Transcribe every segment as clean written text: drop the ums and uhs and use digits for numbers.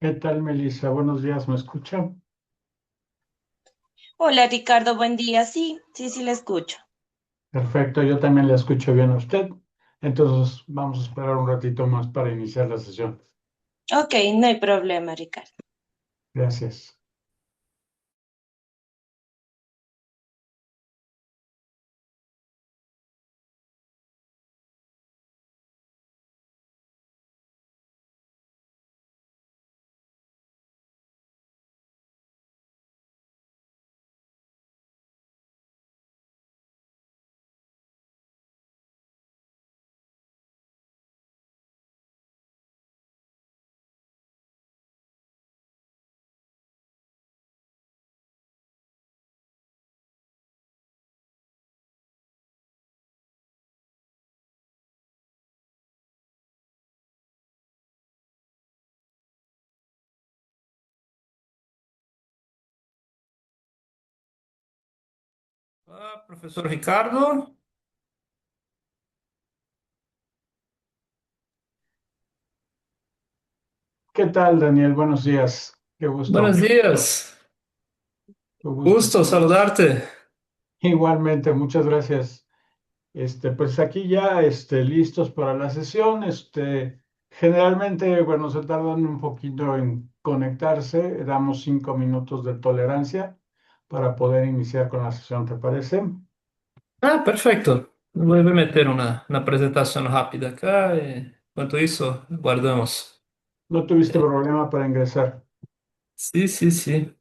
¿Qué tal, Melissa? Buenos días, ¿me escucha? Hola Ricardo, buen día. Sí, le escucho. Perfecto, yo también le escucho bien a usted. Entonces, vamos a esperar un ratito más para iniciar la sesión. Ok, no hay problema, Ricardo. Gracias. Olá, professor Ricardo. ¿Qué tal, Daniel? Buenos días. Buenos días. Qué gusto. Gusto saludarte. Igualmente, muchas gracias. Pues aquí ya, listos para la sesión. Generalmente, bueno, se tardan un poquito en conectarse. Damos 5 minutos de tolerancia para poder iniciar con la sesión, ¿te parece? Ah, perfeito. Vou meter uma apresentação rápida acá. Enquanto isso, guardamos. No tuviste problema para ingresar. Sim.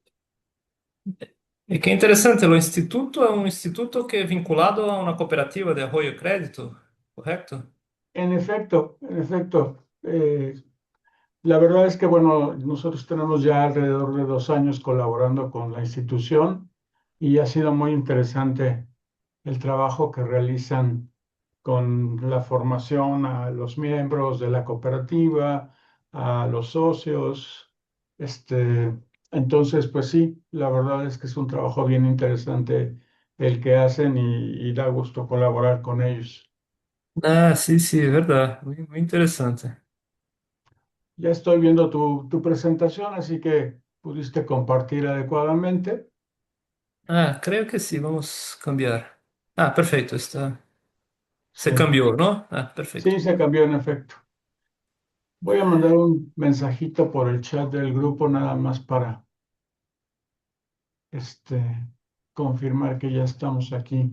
E que é interessante, o instituto é um instituto que é vinculado a uma cooperativa de apoio e crédito, correto? En efecto, la verdad es que, bueno, nosotros tenemos ya alrededor de 2 años colaborando con la institución y ha sido muy interesante el trabajo que realizan con la formación a los miembros de la cooperativa, a los socios. Este, entonces, pues sí, la verdad es que es un trabajo bien interesante el que hacen y da gusto colaborar con ellos. Ah, sim, é verdade. Muito interessante. Ya estoy viendo tu presentación, así que pudiste compartir adecuadamente. Ah, creio que sim. Vamos cambiar. Ah, perfeito. Se Sí, cambiou, não? Ah, perfeito. sí, se cambió en efecto. Voy a mandar un mensajito por el chat del grupo nada más para confirmar que ya estamos aquí.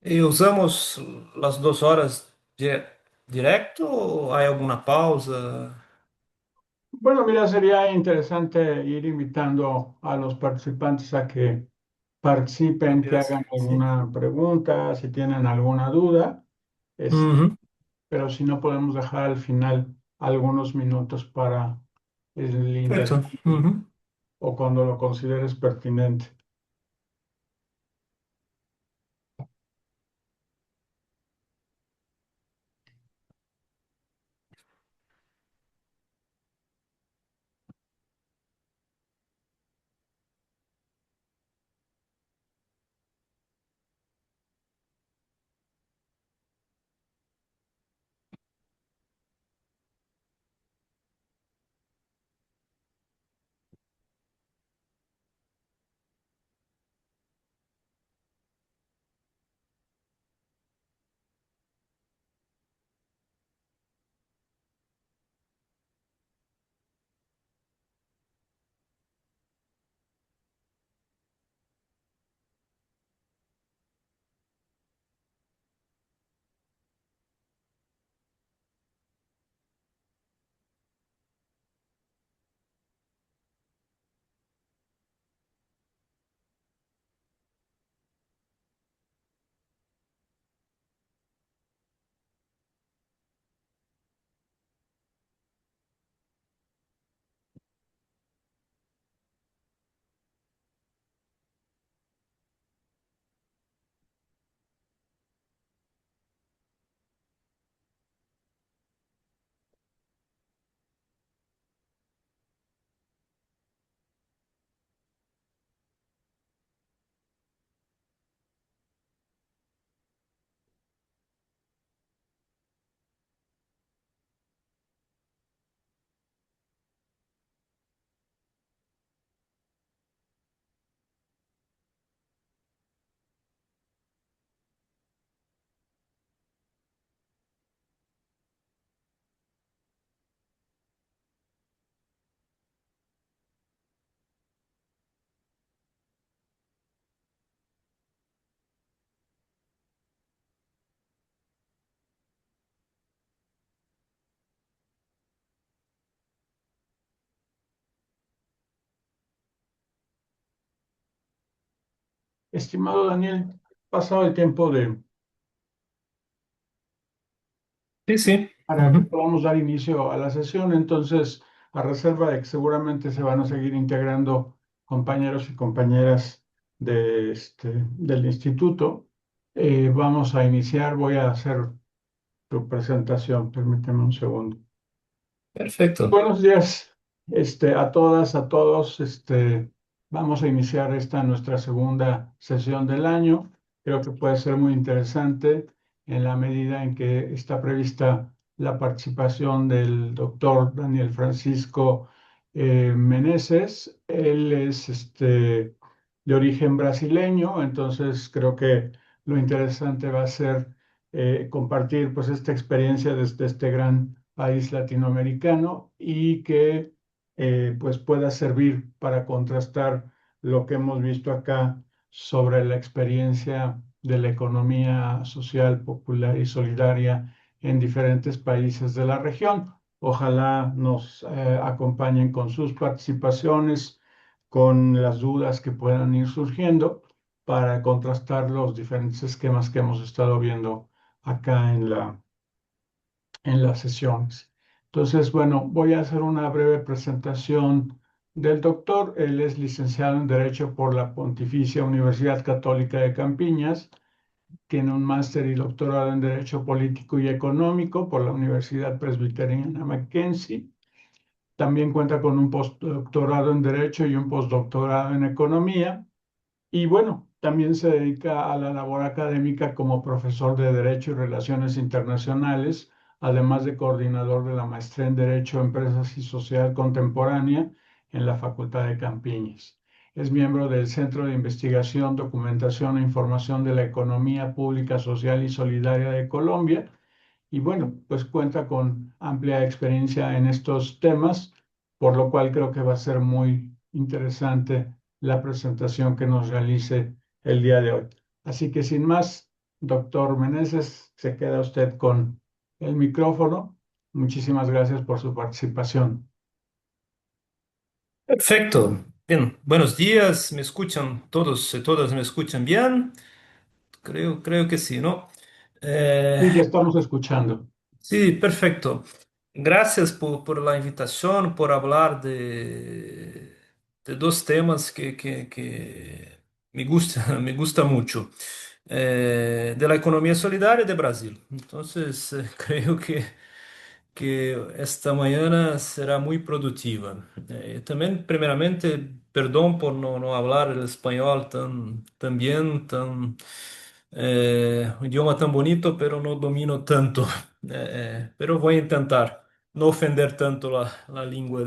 E usamos as 2 horas direto ou há alguma pausa? Bueno, mira, sería interesante ir invitando a los participantes a que participen, que Rápidas, hagan sim. alguna pregunta, si tienen alguna duda. Este, Uhum, pero si no podemos dejar al final algunos minutos para el perfeito. intercambio Uhum. o cuando lo consideres pertinente. Estimado Daniel, pasado el tiempo Sí, sí. para que Ujú. podamos dar inicio a la sesión. Entonces, a reserva de que seguramente se van a seguir integrando compañeros y compañeras del instituto, vamos a iniciar. Voy a hacer tu presentación. Permíteme un segundo. Perfecto. Buenos días, a todas, a todos. Vamos a iniciar esta nuestra segunda sesión del año. Creo que puede ser muy interesante en la medida en que está prevista la participación del doctor Daniel Francisco Meneses. Él es de origen brasileño, entonces creo que lo interesante va a ser compartir pues esta experiencia desde este gran país latinoamericano y que pues pueda servir para contrastar lo que hemos visto acá sobre la experiencia de la economía social, popular y solidaria en diferentes países de la región. Ojalá nos acompañen con sus participaciones, con las dudas que puedan ir surgiendo para contrastar los diferentes esquemas que hemos estado viendo acá en las sesiones. Entonces, bueno, voy a hacer una breve presentación del doctor. Él es licenciado en Derecho por la Pontificia Universidad Católica de Campiñas, tiene un máster y doctorado en Derecho Político y Económico por la Universidad Presbiteriana Mackenzie. También cuenta con un postdoctorado en Derecho y un postdoctorado en Economía. Y bueno, también se dedica a la labor académica como profesor de Derecho y Relaciones Internacionales, además de coordinador de la maestría en Derecho, Empresas y Sociedad Contemporánea en la Facultad de Campiñas. Es miembro del Centro de Investigación, Documentación e Información de la Economía Pública, Social y Solidaria de Colombia y bueno, pues cuenta con amplia experiencia en estos temas, por lo cual creo que va a ser muy interesante la presentación que nos realice el día de hoy. Así que sin más, doctor Meneses, se queda usted con el micrófono. Muchísimas gracias por su participación. Perfecto. Bien, buenos días. ¿Me escuchan todos y todas me escuchan bien? Creo que sí, ¿no? Eh, Y ya estamos escuchando. sí, perfecto. Gracias por la invitación, por hablar de dos temas que me gusta, me gusta mucho. De la economía solidaria de Brasil. Entonces, creo que esta mañana será muy productiva. También, primeramente, perdón por no hablar el español tan bien, un idioma tan bonito, pero no domino tanto. Pero voy a intentar no ofender tanto la lengua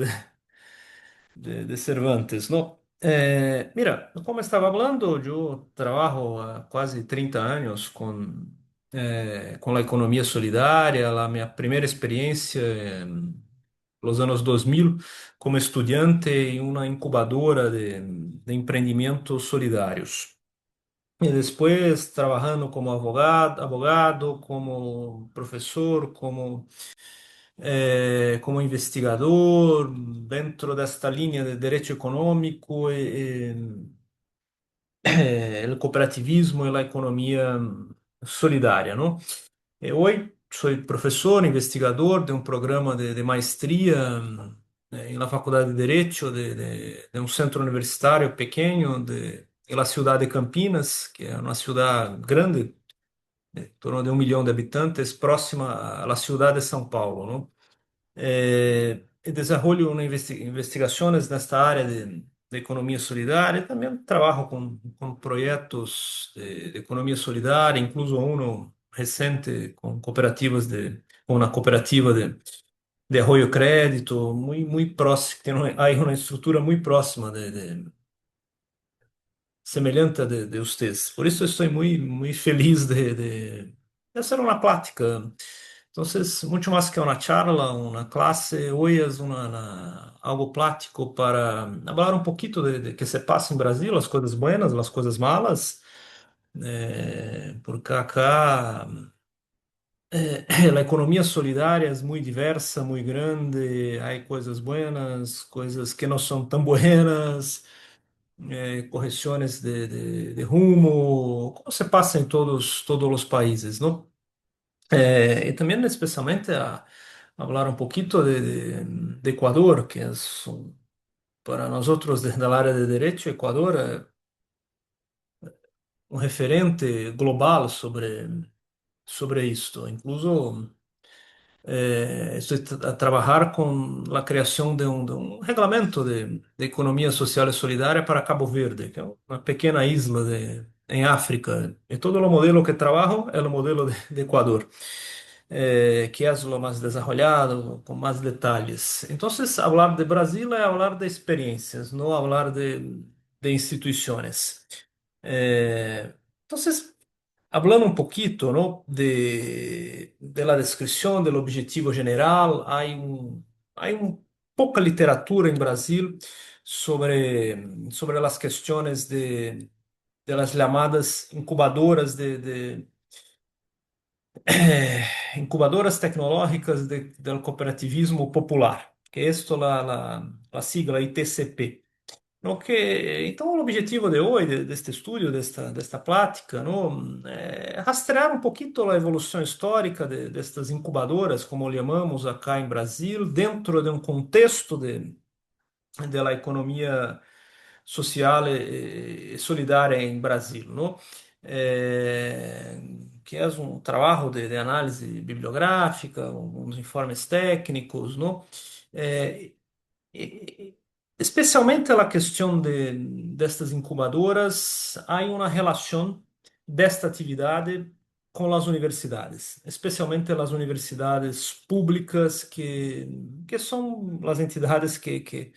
de Cervantes, ¿no? Mira, como estaba hablando, yo trabajo há quase 30 años con la economía solidaria, la mi primera experiencia en los años 2000 como estudiante en una incubadora de emprendimientos solidarios. Y después trabajando como abogado, como profesor, como investigador dentro de esta línea de derecho económico, el cooperativismo y la economía solidaria, ¿no? Hoy soy profesor, investigador de un programa de maestría en la Facultad de Derecho de un centro universitario pequeño en la ciudad de Campinas, que es una ciudad grande, en torno de 1 millón de habitantes, próxima a la ciudad de São Paulo, ¿no? Desarrollo investigaciones en esta área de economía solidaria. También trabajo con proyectos de economía solidaria, incluso uno reciente con una cooperativa de Arroyo Crédito, muy próximo, hay una estructura muy próxima semelhante de ustedes. Por eso estoy muy feliz de hacer una plática. Entonces, mucho más que una charla, una clase, hoy es algo práctico para hablar un poquito de qué se pasa en Brasil, las cosas buenas, las cosas malas, porque acá la economía solidaria es muy diversa, muy grande, hay cosas buenas, cosas que no son tan buenas. correções de rumo, como se passa em todos os países, não? Y también especialmente a hablar un poquito de Ecuador, que es para nosotros desde el área de derecho, Ecuador es un referente global sobre esto. Incluso estoy a trabajar con la creación de un reglamento de economía social y solidaria para Cabo Verde, que es una pequeña isla en África. Y todo el modelo que trabajo es el modelo de Ecuador. Que es lo más desarrollado, con más detalles. Entonces, hablar de Brasil es hablar de experiencias, no hablar de instituciones. Entonces, hablando un poquito, ¿no? de la descripción del objetivo general, hay poca literatura en Brasil sobre las cuestiones de las llamadas incubadoras incubadoras tecnológicas del cooperativismo popular, que es esto la sigla ITCP. No que, então, o objetivo de hoje, deste estudo, desta plática, não, é rastrear um pouquinho a evolução histórica destas incubadoras, como chamamos acá em Brasil, dentro de um contexto de la economia social e solidária em Brasil, não? Que é um trabalho de análise bibliográfica, uns informes técnicos, não? Eh, e- Especialmente a questão destas incubadoras, há uma relação desta atividade com as universidades, especialmente as universidades públicas, que são as entidades que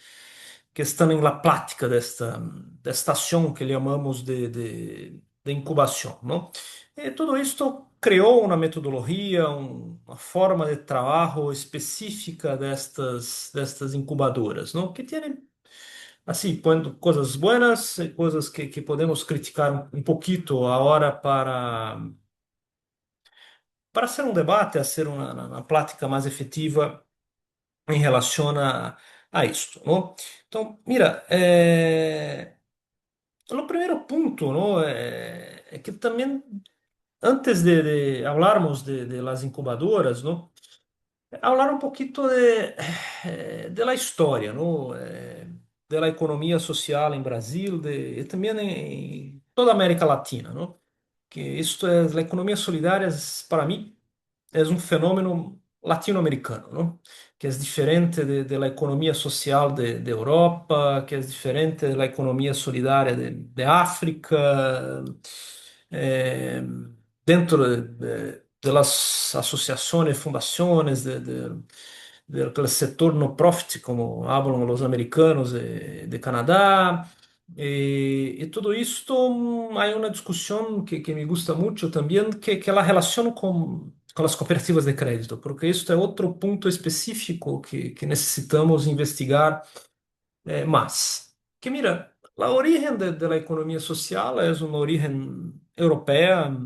estão em la prática desta ação que chamamos de incubação, não? E tudo isto criou uma metodologia, uma forma de trabalho específica destas incubadoras, não? Que tem, assim, pondo coisas buenas e coisas que podemos criticar um pouquito agora para ser um debate, a ser uma prática mais efetiva em relação a isto, não? Então, mira, o primeiro ponto, não, é que também, antes de hablarmos de las incubadoras, não, hablar un poquito de la historia, ¿no? De la economía social en Brasil y también en toda América Latina, ¿no? Que esto es, la economía solidaria para mí es un fenómeno latinoamericano, ¿no? Que es diferente de la economía social de Europa, que es diferente de la economía solidaria de África, eh, dentro de las asociaciones, fundaciones del sector no profit, como hablan los americanos de Canadá. Y todo esto, hay una discusión que me gusta mucho también, que la relación con las cooperativas de crédito, porque esto es otro punto específico que necesitamos investigar más. Que mira, la origen de la economía social es una origen europea,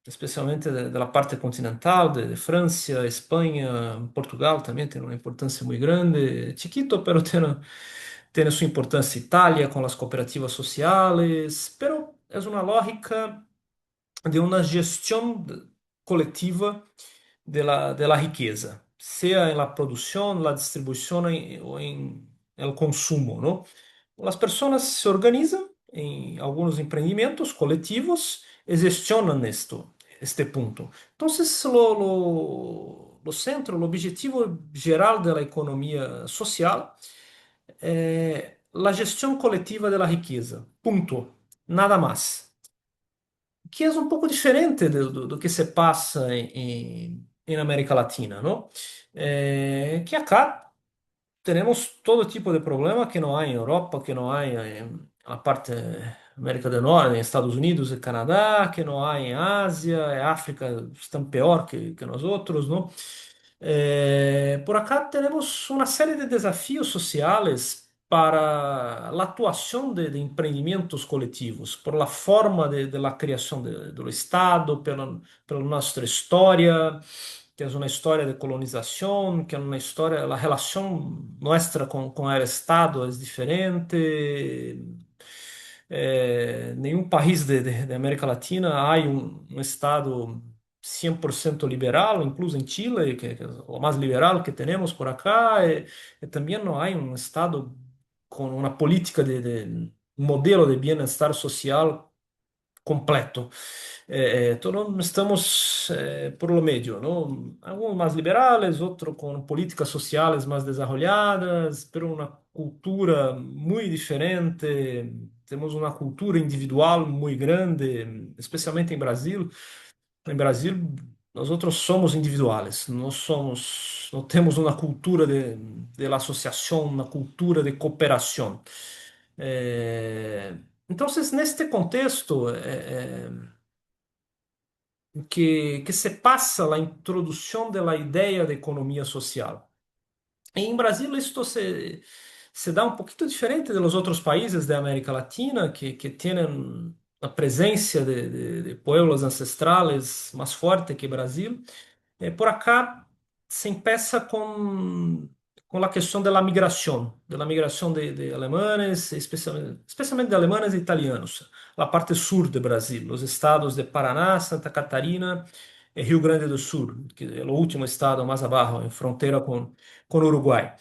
especialmente de la parte continental, de Francia, España, Portugal también tiene una importancia muy grande, chiquito, pero tiene su importancia Italia con las cooperativas sociales, pero es una lógica de uma gestão coletiva de la riqueza, seja em la produção, la distribuição ou em el consumo, ¿no? As pessoas se organizam em alguns empreendimentos coletivos e gestionam este ponto. Então, o centro, o objetivo geral da economia social é a gestão coletiva da riqueza. Ponto. Nada mais. Que é um pouco diferente do que se passa em América Latina, não? Que acá temos todo tipo de problema que não há em Europa, que não há na parte América do Norte, em Estados Unidos e Canadá, que não há em Ásia, e África estão pior que nós outros, não? Por acá temos uma série de desafios sociais para a atuação de empreendimentos coletivos, por la forma de la criação do Estado, pela nossa história, que é uma história de colonização, que é uma história, a relação nossa com o Estado é diferente. nenhum país de América Latina há um Estado 100% liberal, incluso em Chile, que é o mais liberal que temos por acá, e também não há um Estado com uma política um modelo de bem-estar social completo. Todos estamos por lo medio, ¿no? Algunos más liberales, otros con políticas sociales más desarrolladas, pero una cultura muy diferente. Temos uma cultura individual muito grande, especialmente em Brasil. Em Brasil, nós outros somos individuais, não temos uma cultura de la associação, uma cultura de cooperação. Então, neste contexto, que se passa a introdução da ideia de economia social. Em Brasil, isto se dá um pouquinho diferente dos outros países da América Latina, que têm a presença de pueblos ancestrales mais forte que Brasil. Por acá se empieza com a questão da migração de alemães, especialmente de alemães e italianos, a parte sul do Brasil, os estados de Paraná, Santa Catarina e Rio Grande do Sul, que é o último estado mais abaixo, em fronteira com o Uruguai.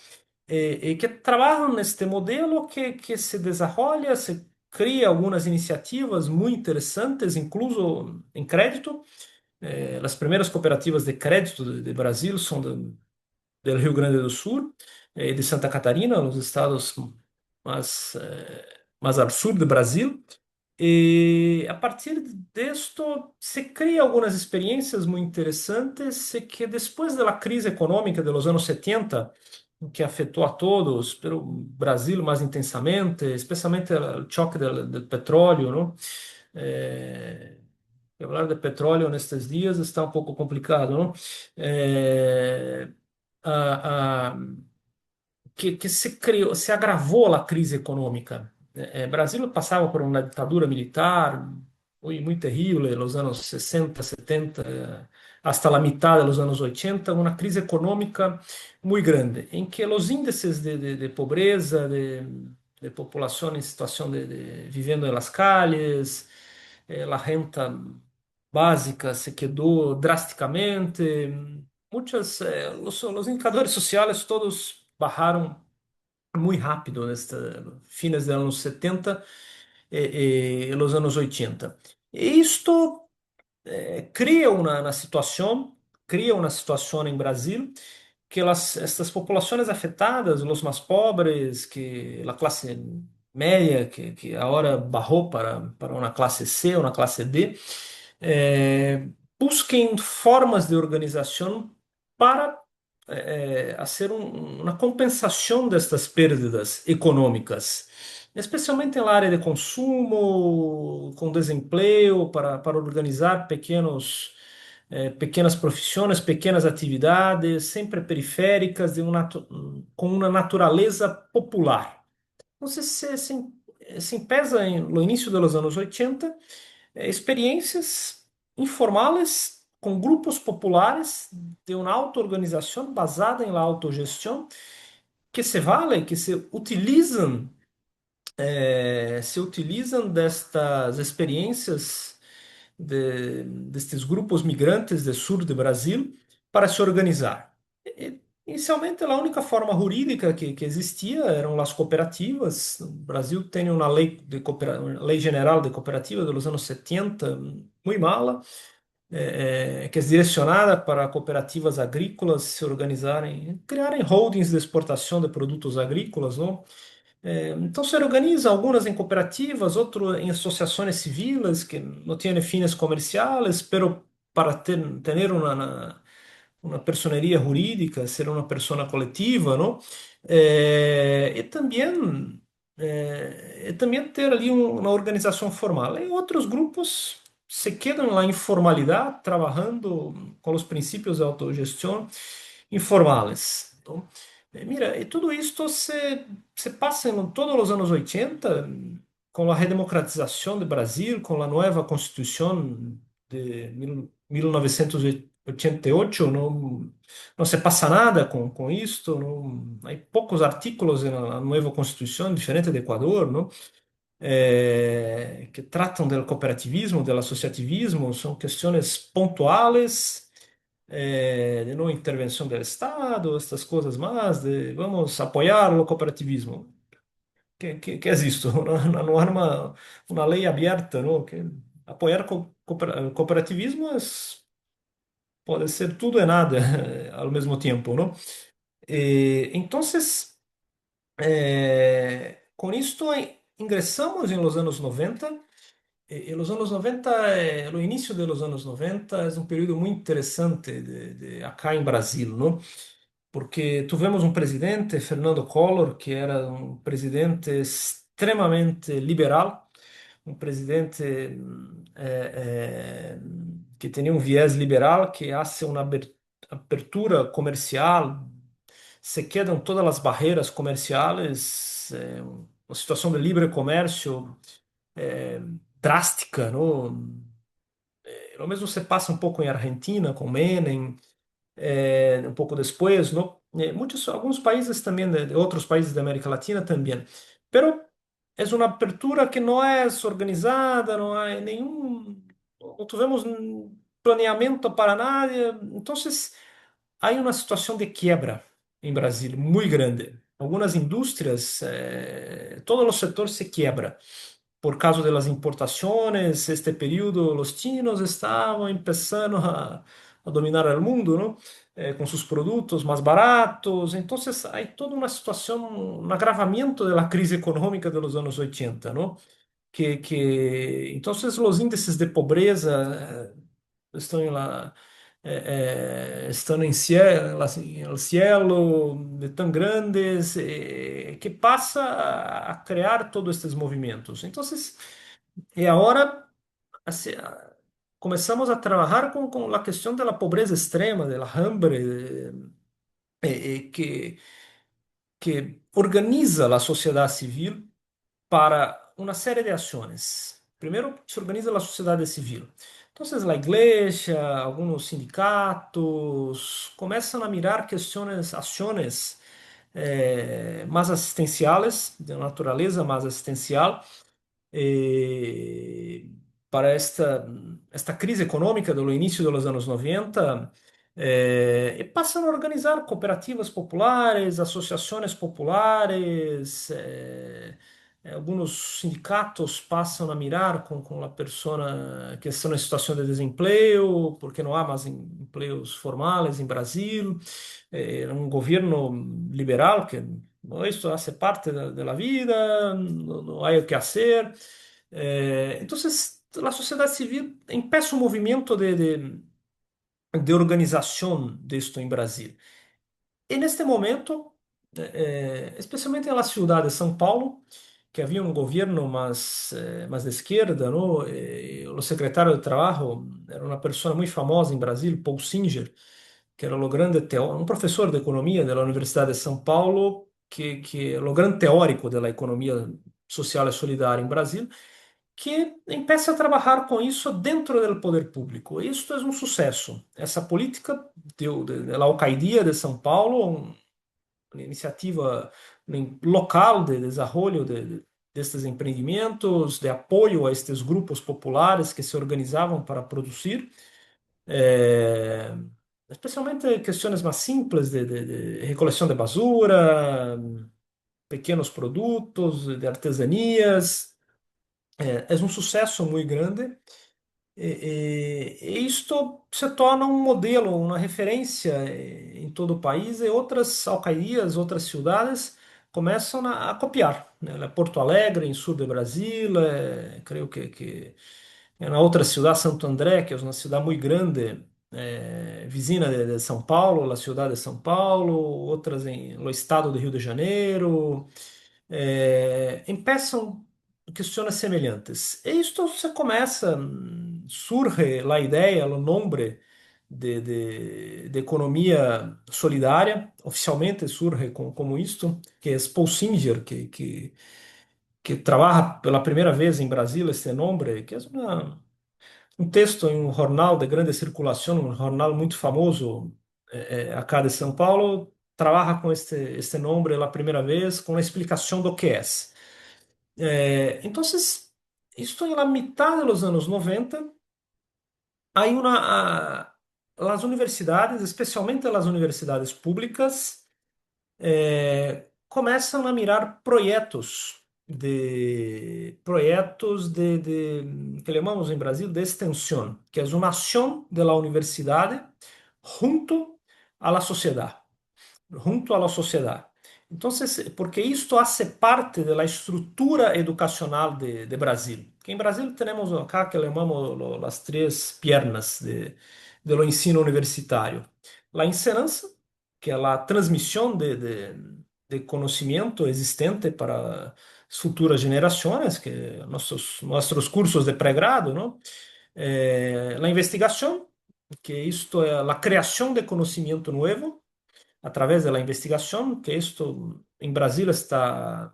E que trabalham neste modelo que se desenvolve, se cria algumas iniciativas muito interessantes, incluso em crédito. As primeiras cooperativas de crédito de Brasil são do Rio Grande do Sul e de Santa Catarina, os estados mais ao sul do Brasil. E a partir disto se cria algumas experiências muito interessantes que depois da crise econômica dos anos 70, que afetou a todos, pelo Brasil mais intensamente, especialmente o choque do petróleo, não? Falar de petróleo nestes dias está um pouco complicado, não? É, a, a, que se criou, se agravou a crise econômica. O Brasil passava por uma ditadura militar muito terrível nos anos 60, 70, hasta a metade dos anos 80, uma crise econômica muito grande, em que os índices de pobreza, de população em situação vivendo nas calles, a renta básica se quedou drasticamente. Os indicadores sociais todos bajaram muito rápido nestes fines dos anos 70 e los anos 80. E isto cria uma situação em Brasil que estas populações afetadas, os mais pobres, que a classe média, que agora barrou para uma classe C, uma classe D, busquem formas de organização para fazer uma compensação destas perdas econômicas, especialmente na área de consumo, com desemprego, para organizar pequenas profissões, pequenas atividades, sempre periféricas, com uma natureza popular. Não sei se pesa no início dos anos 80 experiências informales com grupos populares de uma auto-organização basada em la autogestão que se utilizam destas experiências destes grupos migrantes do sul do Brasil para se organizar. Inicialmente, a única forma jurídica que existia eram as cooperativas. O Brasil tem uma uma lei geral de cooperativa dos anos 70, muito mala, que é direcionada para cooperativas agrícolas se organizarem, criarem holdings de exportação de produtos agrícolas, não? Então se organiza algumas em cooperativas, outras em associações civis que não têm fins comerciais, pero para ter uma personeria jurídica, ser uma pessoa coletiva, não? E também ter ali uma organização formal. E outros grupos se quedam na informalidade, trabalhando com os princípios de autogestão informales. Então, mira, e tudo isto se passa em todos os anos 80, com a redemocratização do Brasil, com a nova Constituição de 1988, não se passa nada com isto, não, há poucos artículos na nova Constituição, diferente do Equador, não? que tratan del cooperativismo, del asociativismo, son cuestiones puntuales, de no intervención del Estado, estas cosas más, de vamos a apoyar el cooperativismo. ¿Qué es esto? Una norma, una ley abierta, ¿no? Que apoyar el cooperativismo puede ser todo y nada al mismo tiempo, ¿no? Entonces, con esto ingresamos en los años 90. En los anos 90, no início dos anos 90, é um período muito interessante acá em Brasil, não? Porque tivemos um presidente, Fernando Collor, que era um presidente extremamente liberal, um presidente que tinha um viés liberal, que hace uma abertura comercial, se quedam todas as barreiras comerciais, uma situação de livre comércio drástica, não? Lo mesmo se passa um pouco em Argentina com Menem, um pouco depois, não? Alguns países também, de outros países da América Latina também. Pero é uma abertura que não é organizada, não há nenhum, não tivemos planeamento para nada. Então, há uma situação de quebra em Brasil muito grande. Algumas indústrias, todos os setores se quebram por causa das importações. Este período, os chinos estavam começando a dominar o mundo, não? Com seus produtos mais baratos. Então, há toda uma situação, um agravamento da crise econômica dos anos 80, não? Então, os índices de pobreza estão lá, estão em cielo, assim, el cielo, de tão grandes, que passa a criar todos estes movimentos. Então, e agora assim, começamos a trabalhar com a questão da pobreza extrema, da hambre, que organiza a sociedade civil para uma série de ações. Primeiro, se organiza a sociedade civil. Então, a igreja, alguns sindicatos começam a mirar questões, ações mais assistenciais, de natureza mais assistencial, eh, para esta crise econômica do início dos anos 90, e passam a organizar cooperativas populares, associações populares, alguns sindicatos passam a mirar com a pessoa que está em situação de desemprego, porque não há mais empregos formais em Brasil, um governo liberal que isso faz parte da vida, não há o que fazer. Então, a sociedade civil empieza um movimento de organização disto em Brasil. E neste momento, especialmente na cidade de São Paulo, que havia um governo mais de esquerda, não? O secretário de Trabalho era uma pessoa muito famosa em Brasil, Paul Singer, que era um professor de economia da Universidade de São Paulo, que é o grande teórico da economia social e solidária em Brasil, que empieza a trabalhar com isso dentro do poder público. Isto é um sucesso. Essa política da alcaldia de São Paulo, uma iniciativa local de desenvolvimento destes empreendimentos, de apoio a estes grupos populares que se organizavam para produzir, especialmente questões mais simples de recoleção de basura, pequenos produtos, de artesanias. É um sucesso muito grande. E isto se torna um modelo, uma referência em todo o país, e outras alcaldias, outras cidades começam a copiar, né? Porto Alegre, em sul do Brasil, creio que na outra cidade, Santo André, que é uma cidade muito grande, vizinha de São Paulo, a cidade de São Paulo, outras no estado do Rio de Janeiro, empiezam questões semelhantes. E isto se começa, surge a ideia, o nome de economia solidária, oficialmente surge como isto, que é Paul Singer, que trabalha pela primeira vez em Brasil este nome, que é um texto em um jornal de grande circulação, um jornal muito famoso acá de São Paulo, trabalha com este nome pela primeira vez, com a explicação do que é. Entonces, esto en la mitad de los años 90, hay las universidades, especialmente las universidades públicas, começam a mirar que chamamos em Brasil de extensão, que é uma ação da universidade junto à la sociedade, junto à sociedade. Então, porque isto hace parte da estrutura educacional de Brasil. Que em Brasil temos acá que chamamos as três piernas de lo ensino universitário. A enseñanza, que é a transmissão de conhecimento existente para as futuras gerações, que nossos cursos de pré-grado, não? A investigação, que isto é a criação de conhecimento novo, através da investigação, que isto em Brasil está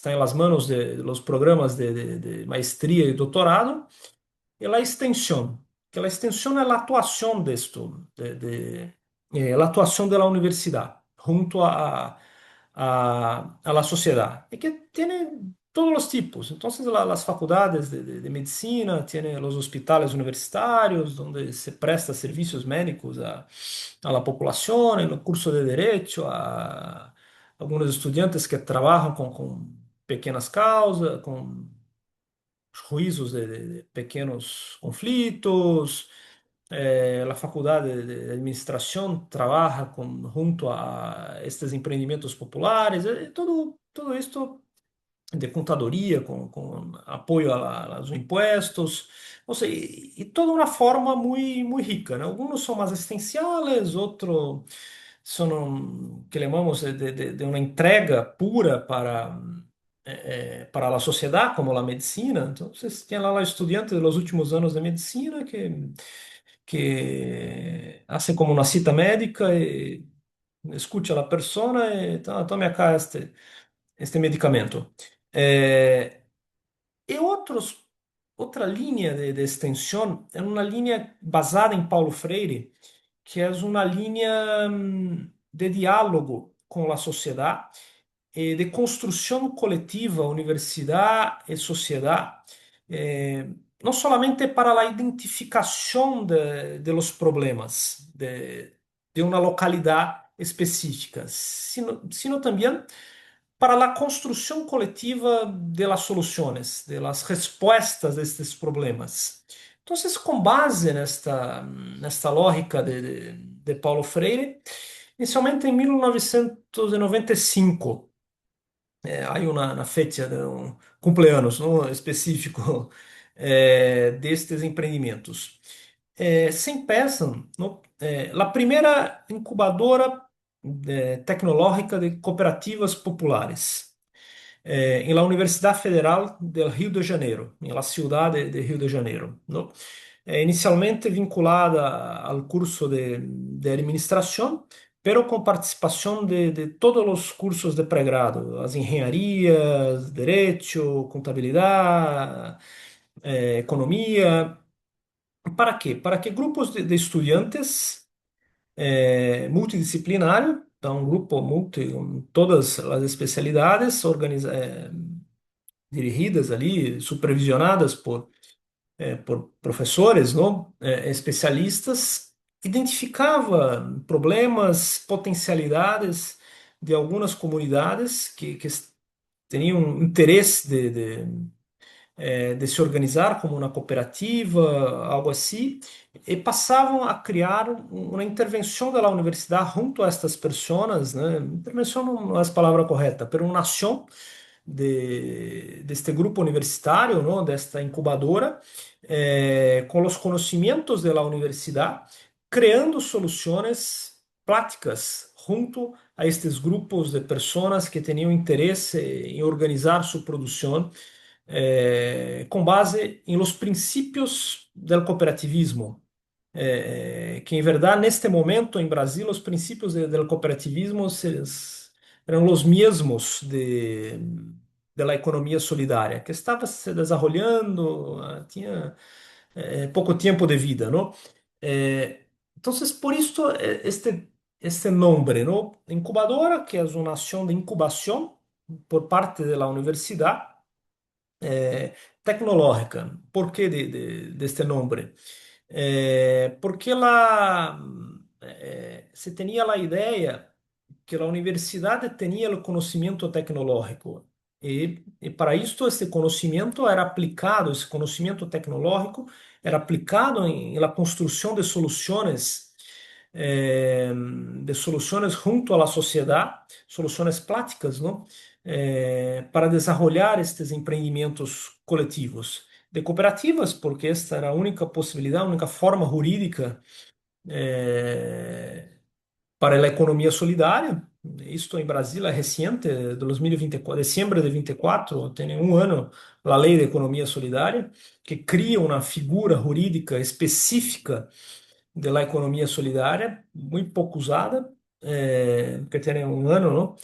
em las manos de los programas de maestria e doutorado, e a extensão, que a extensão é a atuação disto, a atuação da universidade junto a la sociedade, e que tem todos os tipos. Então, as faculdades de medicina, tem os hospitais universitários, onde se presta serviços médicos a la população, no curso de Direito, a alguns estudantes que trabalham com pequenas causas, com juízos de pequenos conflitos. A faculdade de administração trabalha junto a estes empreendimentos populares, tudo isto de contadoria, com apoio aos impostos, ou seja, e toda uma forma muito, muito rica, né? Alguns são mais essenciais, outros são, que chamamos de uma entrega pura para a sociedade, como a medicina. Então, vocês têm lá estudantes dos últimos anos de medicina que fazem como uma cita médica e escuta a pessoa e tome acá este medicamento. E outra linha de extensão é uma linha basada em Paulo Freire, que é uma linha de diálogo com a sociedade e de construção coletiva, universidade e sociedade, não somente para a identificação de los problemas de uma localidade específica, sino também para a construção coletiva de las soluções, de las respostas a estes problemas. Então, com base nesta lógica de Paulo Freire, inicialmente em 1995, há uma fecha de um cumpleaños, não, específico destes empreendimentos. Se empiezan, ¿no? A primeira incubadora tecnológica de cooperativas populares em la Universidade Federal do Rio de Janeiro, em la cidade de Rio de Janeiro, ¿no? Inicialmente vinculada ao curso de administração, pero com participação de todos os cursos de pré-grado, as engenharias, direito, contabilidade, economia. Para quê? Para que grupos de estudantes multidisciplinário, então um grupo com todas as especialidades dirigidas ali, supervisionadas por professores, não? Especialistas, identificava problemas, potencialidades de algumas comunidades que tinham interesse de se organizar como uma cooperativa, algo assim, e passavam a criar uma intervenção da universidade junto a estas pessoas, né? Intervenção não é a palavra correta, mas uma ação deste grupo universitário, não? Desta incubadora, com os conhecimentos da universidade, criando soluções práticas junto a estes grupos de pessoas que tinham interesse em organizar sua produção com base em los princípios do cooperativismo, que em verdade neste momento em Brasil os princípios do cooperativismo eram os mesmos de la economia solidária, que estava se desenvolvendo, tinha pouco tempo de vida, não? Então, por isso este nome, não? Incubadora, que é uma ação de incubação por parte da universidade, tecnológica. ¿Por qué de este nombre? Porque se tenía la idea que la universidad tenía el conocimiento tecnológico. Y para esto, este conocimiento era aplicado, ese conocimiento tecnológico era aplicado en la construcción de soluciones junto a la sociedad, soluciones prácticas, ¿no? Para desarrollar estes empreendimentos coletivos de cooperativas, porque esta era a única possibilidade, a única forma jurídica para a economia solidária. Isto em Brasília é recente, de 2024, dezembro de 24, tem um ano a Lei de Economia Solidária, que cria uma figura jurídica específica da economia solidária, muito pouco usada, que tem um ano, não?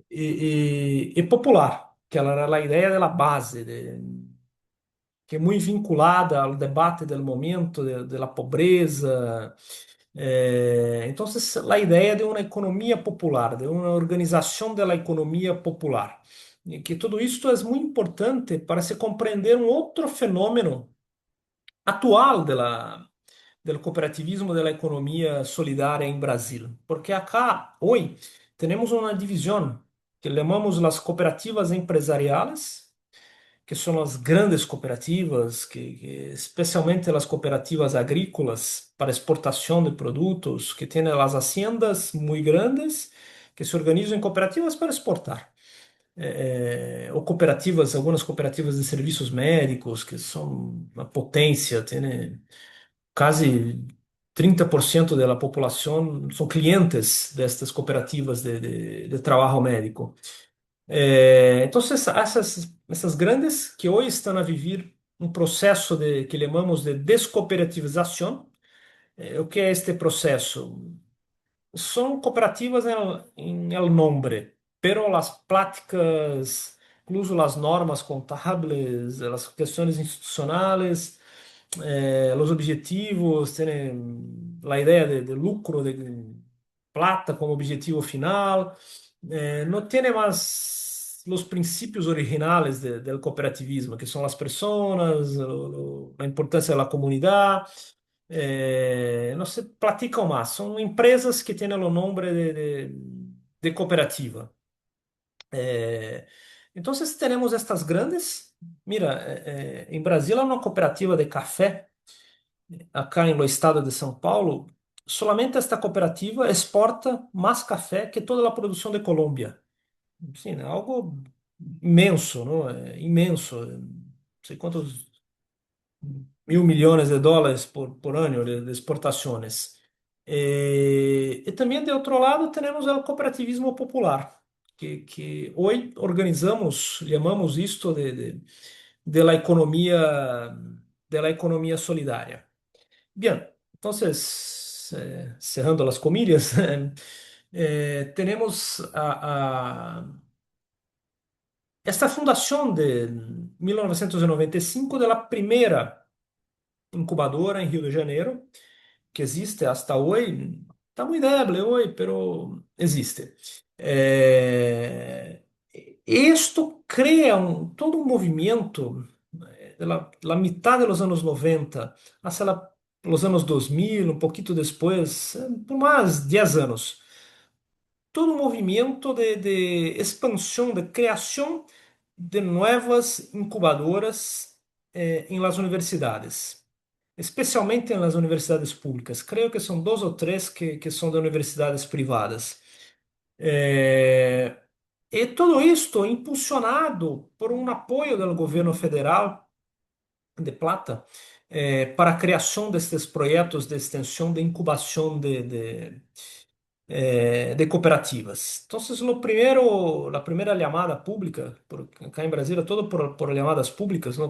E popular, que ela era a ideia da base, que é muito vinculada ao debate do momento, da pobreza. Então, a ideia de uma economia popular, de uma organização da economia popular. E que tudo isso é muito importante para se compreender um outro fenômeno atual do cooperativismo da economia solidária em Brasil. Porque acá, hoje, temos uma divisão que chamamos as cooperativas empresariais, que são as grandes cooperativas, especialmente as cooperativas agrícolas para exportação de produtos, que têm as haciendas muito grandes, que se organizam em cooperativas para exportar. Ou cooperativas, algumas cooperativas de serviços médicos, que são uma potência, tem quase 30% da população são clientes destas cooperativas de trabalho médico. Então, essas grandes que hoje estão a viver um processo que chamamos de descooperativização. O que é este processo? São cooperativas em el nombre, pero as práticas, incluso as normas contábeis, as questões institucionais, os objetivos, têm a ideia de lucro, de plata como objetivo final. No tiene más los principios originales del cooperativismo, que son las personas, la importancia de la comunidad. No se platican más. Son empresas que tienen el nombre de cooperativa. Entonces tenemos estas grandes. Mira, en Brasil hay una cooperativa de café, acá en el estado de São Paulo. Solamente esta cooperativa exporta mais café que toda a produção de Colômbia. Sim, é algo imenso, não? É imenso. Não sei quantos mil milhões de dólares por ano de exportações. E também, de outro lado, temos o cooperativismo popular, que hoje organizamos, chamamos isto de la economia solidária. Bien, entonces, cerrando las comillas, tenemos esta fundación de 1995 de la primera incubadora en Rio de Janeiro, que existe hasta hoy. Está muy débil hoy, pero existe. Esto crea todo un movimiento de la mitad de los años 90 hasta los años 2000, un poquito después, por más 10 años. Todo un movimiento de expansión, de creación de nuevas incubadoras en las universidades, especialmente en las universidades públicas. Creo que son dos o tres que son de universidades privadas. E todo isto impulsionado por um apoio do governo federal de plata para a criação destes projetos de extensão de incubação de cooperativas. Então, a primeira chamada pública, cá em Brasília, todo por chamadas públicas, não?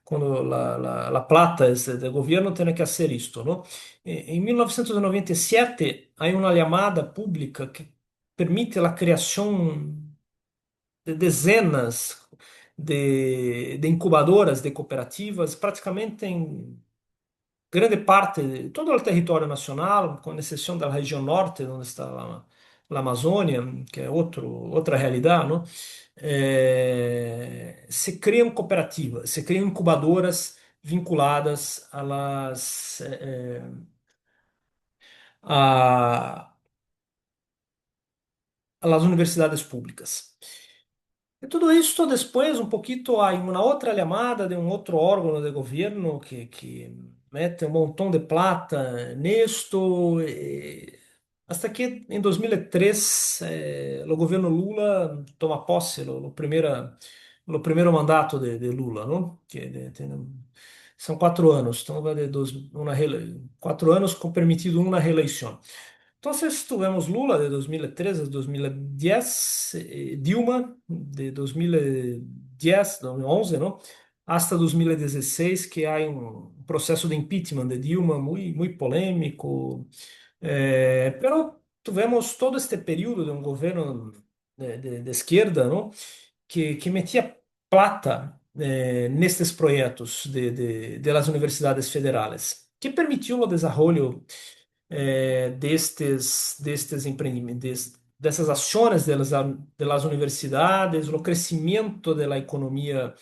Quando a plata é do governo, tem que fazer isto, não? Em 1997, há uma chamada pública que permite a criação de dezenas de incubadoras de cooperativas, praticamente em grande parte de todo o território nacional, com exceção da região norte, onde está la Amazônia, que é outra realidade, não? Se criam cooperativas, se criam incubadoras vinculadas a, a las universidades públicas. E tudo isso depois, um pouquinho, há uma outra chamada de um outro órgão de governo que mete um montão de plata nisto, hasta que em 2003 o governo Lula toma posse, no primeiro mandato de Lula, não? São 4 anos, então vai de 4 anos com permitido uma reeleição. Entonces tuvimos Lula de 2013 a 2010, Dilma de 2010, 2011, ¿no? Hasta 2016, que há um processo de impeachment de Dilma muito polêmico. Pero tivemos todo este período de um governo de esquerda, ¿no? Que metia plata nestes projetos de las universidades federales, que permitiu o desenvolvimento destes empreendimentos, dessas ações das universidades, o crescimento da economia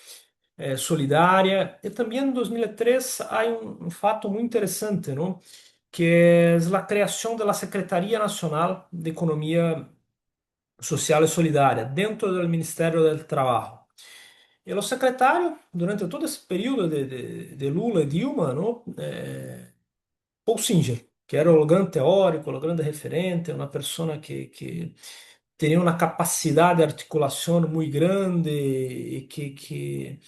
solidária. E também em 2003 há um fato muito interessante, não? Que é a criação da Secretaria Nacional de Economia Social e Solidária dentro do Ministério do Trabalho. E o secretário, durante todo esse período de Lula e Dilma, não? Paul Singer, que era o grande teórico, o grande referente, uma pessoa que tinha uma capacidade de articulação muito grande e que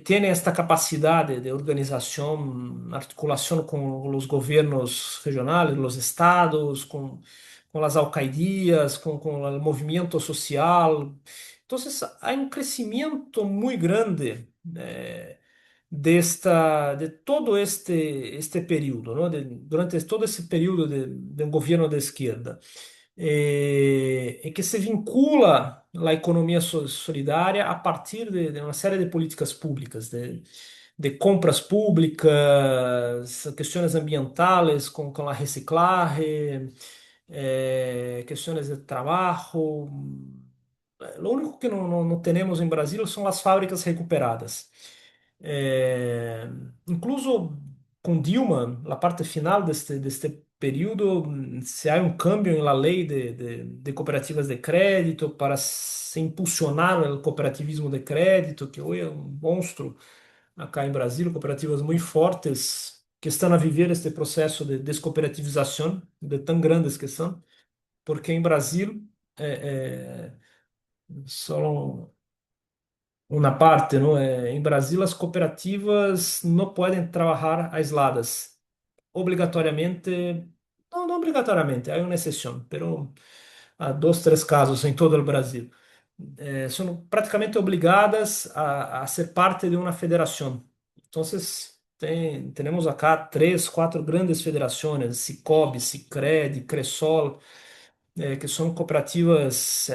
tem esta capacidade de organização, articulação com os governos regionais, os estados, com as alcaidias, com o movimento social. Então, há um crescimento muito grande de todo este período, ¿no? Durante todo esse período de um governo de esquerda, que se vincula a economia solidária a partir de uma série de políticas públicas, de compras públicas, questões ambientales com a reciclagem, questões de trabalho. Lo único que não temos em Brasil são as fábricas recuperadas. É, incluso com Dilma, a parte final deste período, se há um câmbio na lei de cooperativas de crédito para se impulsionar o cooperativismo de crédito, que hoje é um monstro acá em Brasil, cooperativas muito fortes que estão a viver este processo de descooperativização, de tão grandes que são, porque em Brasil só uma parte, não é? Em Brasil, as cooperativas não podem trabalhar aisladas. Obrigatoriamente, não obrigatoriamente, há uma exceção, pero há dois, três casos em todo o Brasil. São praticamente obrigadas a ser parte de uma federação. Então, temos acá três, quatro grandes federações, Sicob, Sicredi, Cressol, que são cooperativas,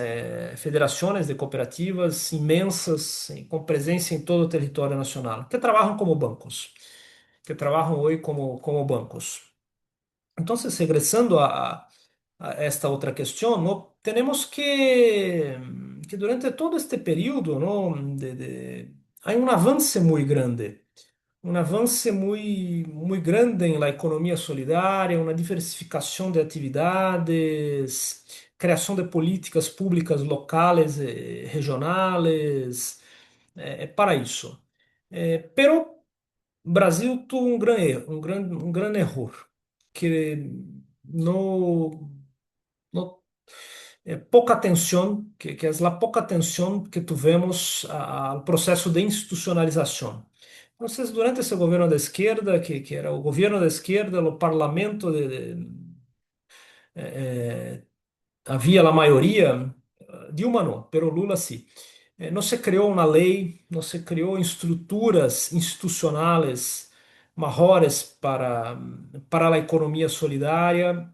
federações de cooperativas imensas, com presença em todo o território nacional, que trabalham como bancos, que trabalham hoje como bancos. Então, regressando a esta outra questão, não, temos que durante todo este período, não, há um avanço muito grande, um avanço muito grande em la economia solidária, uma diversificação de atividades, criação de políticas públicas locais e regionais, para isso. Pero Brasil teve um grande erro, um grande erro, que não pouca atenção, que é a pouca atenção que tivemos ao processo de institucionalização. Então, durante esse governo da esquerda, que era o governo da esquerda, o parlamento havia a maioria, Dilma não, pero Lula sim. Não se criou uma lei, não se criou estruturas institucionais maiores para a economia solidária.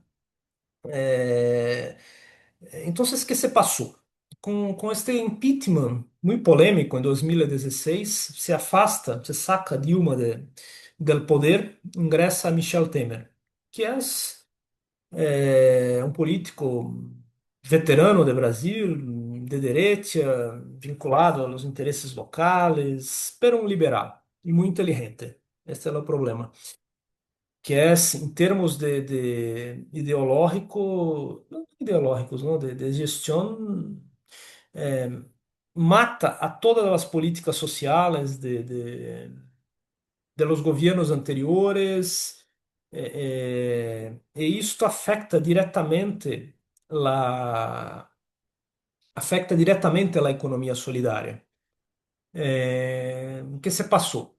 Então, o que se passou? Com este impeachment muito polêmico em 2016, se afasta, se saca Dilma del poder, ingressa Michel Temer, que é um político veterano do Brasil, de direita, vinculado aos interesses locais, pero um liberal e muito inteligente. Esse é o problema. Que é, em termos de ideológico, não ideológicos, não, de gestão, é, mata a todas as políticas sociais de los gobiernos anteriores, e isto afeta diretamente a economia solidária. Que se passou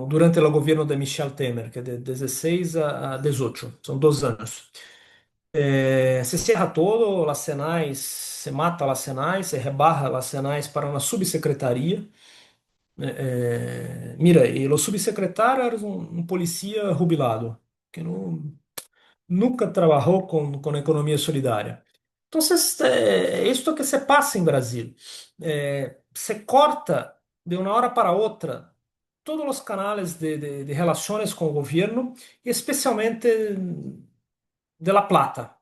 durante o governo de Michel Temer, que é de 16 a 18, são 2 anos. Se cierra todo, las Senais, se mata las Senais, se rebarra las Senais para uma subsecretaria. Mira, e o subsecretário era um policia jubilado, que nunca trabalhou com economia solidária. Então, é isto que se passa em Brasil. Se corta de uma hora para outra todos os canais de relações com o governo, e especialmente de La Plata.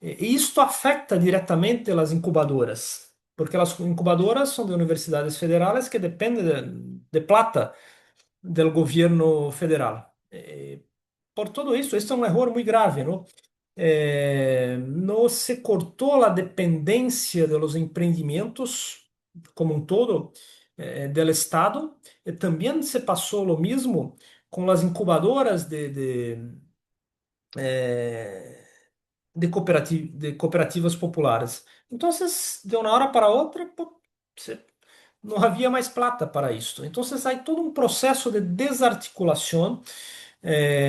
E isto afeta diretamente as incubadoras, porque as incubadoras são de universidades federais que dependem de plata do governo federal. Por tudo isso, este é um erro muito grave, não? Não se cortou a dependência dos empreendimentos como um todo do Estado, e também se passou o mesmo com as incubadoras eh, de cooperativas populares. Então, de uma hora para outra, pô, não havia mais plata para isso. Então, há todo um processo de desarticulação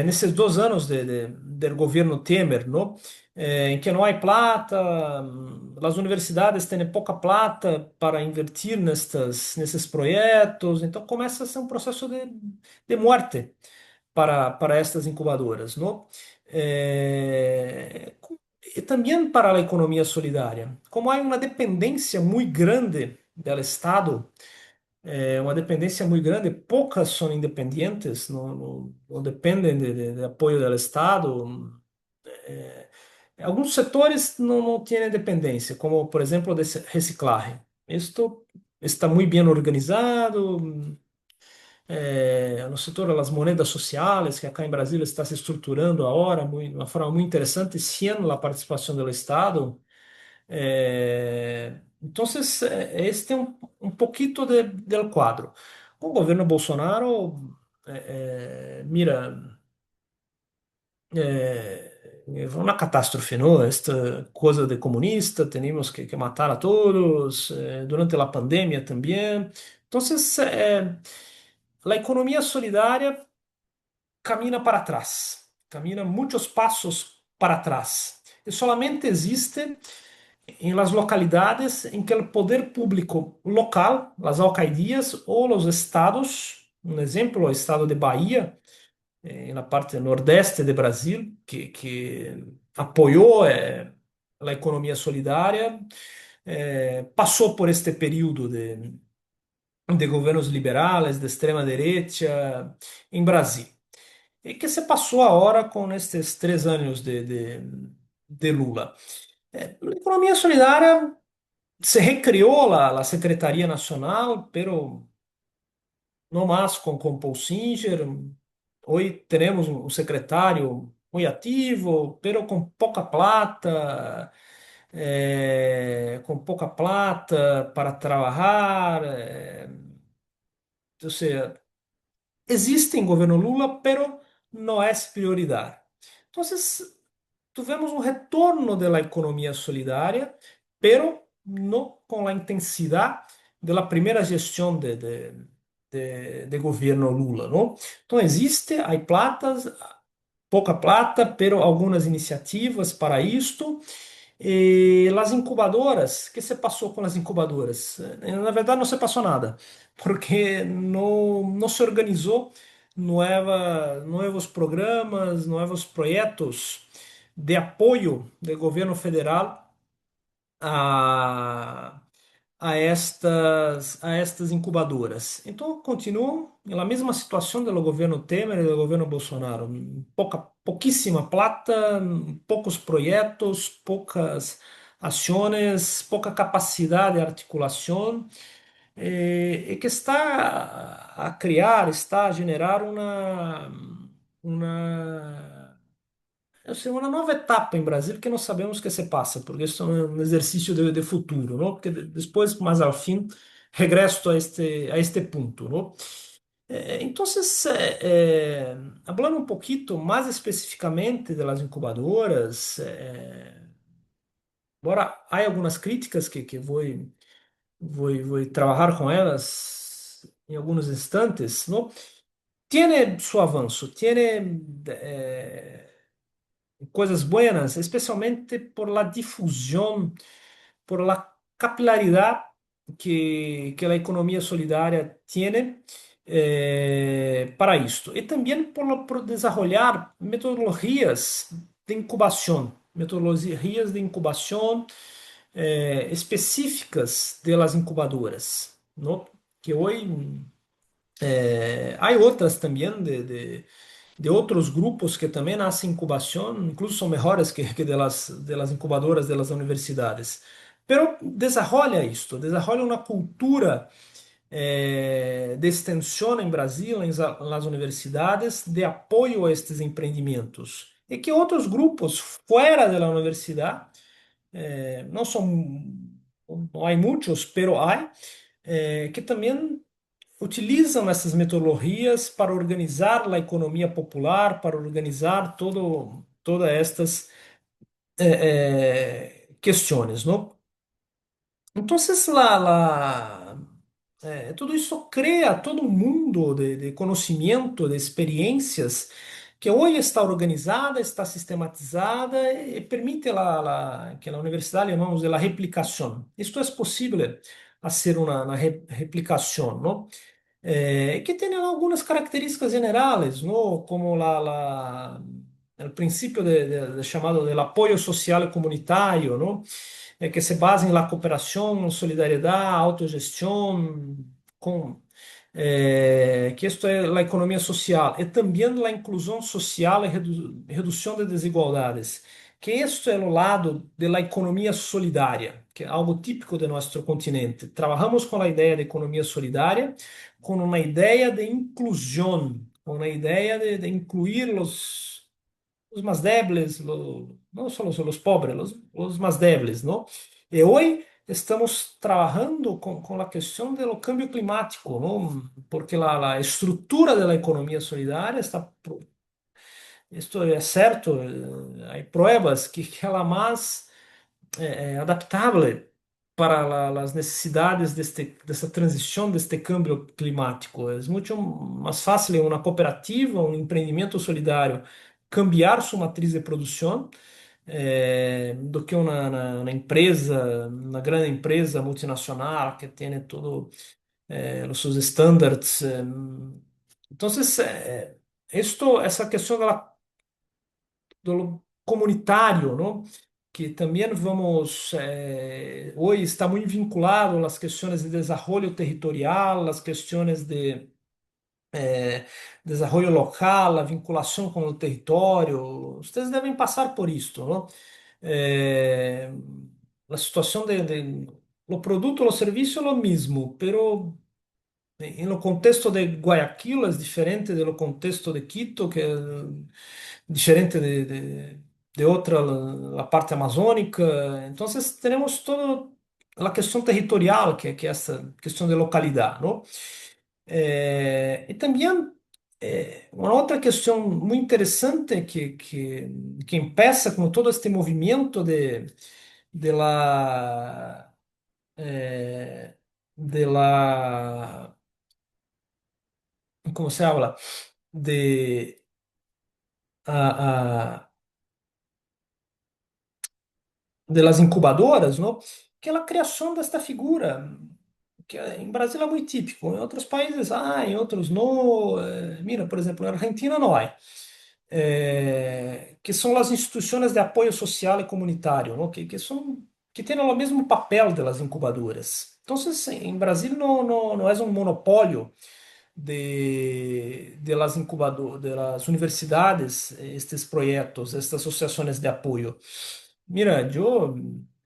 nesses 2 anos do governo Temer, não? Em que não há plata, as universidades têm pouca plata para invertir nesses projetos, então começa a ser um processo de morte para estas incubadoras, não? E também para a economia solidária. Como há uma dependência muito grande do Estado, uma dependência muito grande, poucas são independentes, não dependem de apoio do Estado. É, Alguns setores não têm dependência, como, por exemplo, o de reciclagem. Isto está muito bem organizado, no setor das moedas sociais, que acá em Brasília está se estruturando agora de uma forma muito interessante, sendo a participação do Estado. Então, este é um pouquinho del quadro. Com o governo Bolsonaro, mira, foi uma catástrofe, não? Esta coisa de comunista, temos que matar a todos, durante a pandemia também. Então, a economia solidária camina para trás, camina muitos passos para trás. E solamente existe em las localidades em que o poder público local, as alcaldias ou os estados, um exemplo, o estado de Bahia, na parte nordeste de Brasil, que apoiou a economia solidária, passou por este período de governos liberais, de extrema direita, em Brasil. E que se passou agora com estes 3 anos de Lula. A economia solidária se recriou a Secretaria Nacional, pero não mais com Paul Singer. Hoje teremos um secretário muito ativo, pero com pouca plata para trabalhar. Ou seja, existe em governo Lula, pero não é prioridade. Então, tivemos um retorno da economia solidária, pero não com a intensidade da primeira gestão de governo Lula, não? Então existe, há pouca plata, pero algumas iniciativas para isto. E as incubadoras, o que se passou com as incubadoras? Na verdade, não se passou nada, porque não se organizou novos programas, novos projetos de apoio do governo federal a, a estas incubadoras. Então, continuam na mesma situação do governo Temer e do governo Bolsonaro. Pouquíssima plata, poucos projetos, poucas ações, pouca capacidade de articulação, e que está a criar, está a generar uma uma nova etapa em Brasil que não sabemos o que se passa, porque isso é um exercício de futuro, não? Porque depois, mais ao fim, regresso a este ponto, não? Então, hablando um pouquinho mais especificamente das incubadoras, embora há algumas críticas que vou trabalhar com elas em alguns instantes, não? Tiene su avanço, tiene cosas buenas, especialmente por la difusión, por la capilaridad que la economía solidaria tiene para esto. Y también por desarrollar metodologias de incubación específicas de las incubadoras, ¿no? Que hoy há outras também de outros grupos que também hacen incubação, incluso são melhores que de las incubadoras de las universidades. Pero desarrolla isto, desarrolla uma cultura de extensão em Brasil, nas universidades, de apoio a estes empreendimentos. E que outros grupos fora da universidade, não são, não há muitos, pero há, que também utilizam essas metodologias para organizar a economia popular, para organizar todas estas questões, não? Então, tudo isso cria todo um mundo de conhecimento, de experiências que hoje está organizada, está sistematizada e permite que a universidade chamamos de la replicação. Isto é possível fazer uma replicação, não? Que tem algumas características generales, ¿no? Como el principio chamado del apoyo social y comunitario, ¿no? Que se basa en la cooperación, solidariedad, autogestión, que esto es la economía social, y también la inclusión social y reducción de desigualdades, que esto es el lado de la economía solidaria, que es algo típico de nuestro continente. Trabajamos con la idea de economía solidaria, con una idea de inclusión, con una idea de incluir los más débiles, no solo los pobres, los más débiles, ¿no? Y hoy estamos trabajando con la cuestión del cambio climático, ¿no? Porque la estructura de la economía solidaria está, esto es cierto, hay pruebas que ela más adaptável para as necessidades dessa transição, deste câmbio climático. É muito mais fácil em uma cooperativa, um empreendimento solidário, cambiar sua matriz de produção do que na empresa, na grande empresa multinacional que tem todo os seus estándares. Então, essa questão do comunitário, não? Que também vamos, hoje está muito vinculado às questões de desenvolvimento territorial, às questões de desenvolvimento local, a vinculação com o território. Vocês devem passar por isto, não? A situação o produto, o serviço é o mesmo, pero no contexto de Guayaquil é diferente do contexto de Quito, que é diferente de outra, a parte amazônica. Então, temos toda a questão territorial, que é essa questão de localidade, não? E também uma outra questão muito interessante que empieza com todo este movimento de la, de la, ¿cómo se habla? De a, de las incubadoras, não? Que é a criação desta figura, que em Brasil é muito típico, em outros países há, em outros não. Mira, por exemplo, na Argentina não há. Que são as instituições de apoio social e comunitário, não? Que são que tienen lo mismo papel de las incubadoras. Entonces, en Brasil no es un monopolio de las de las universidades, estes projetos, estas associações de apoio. Mira,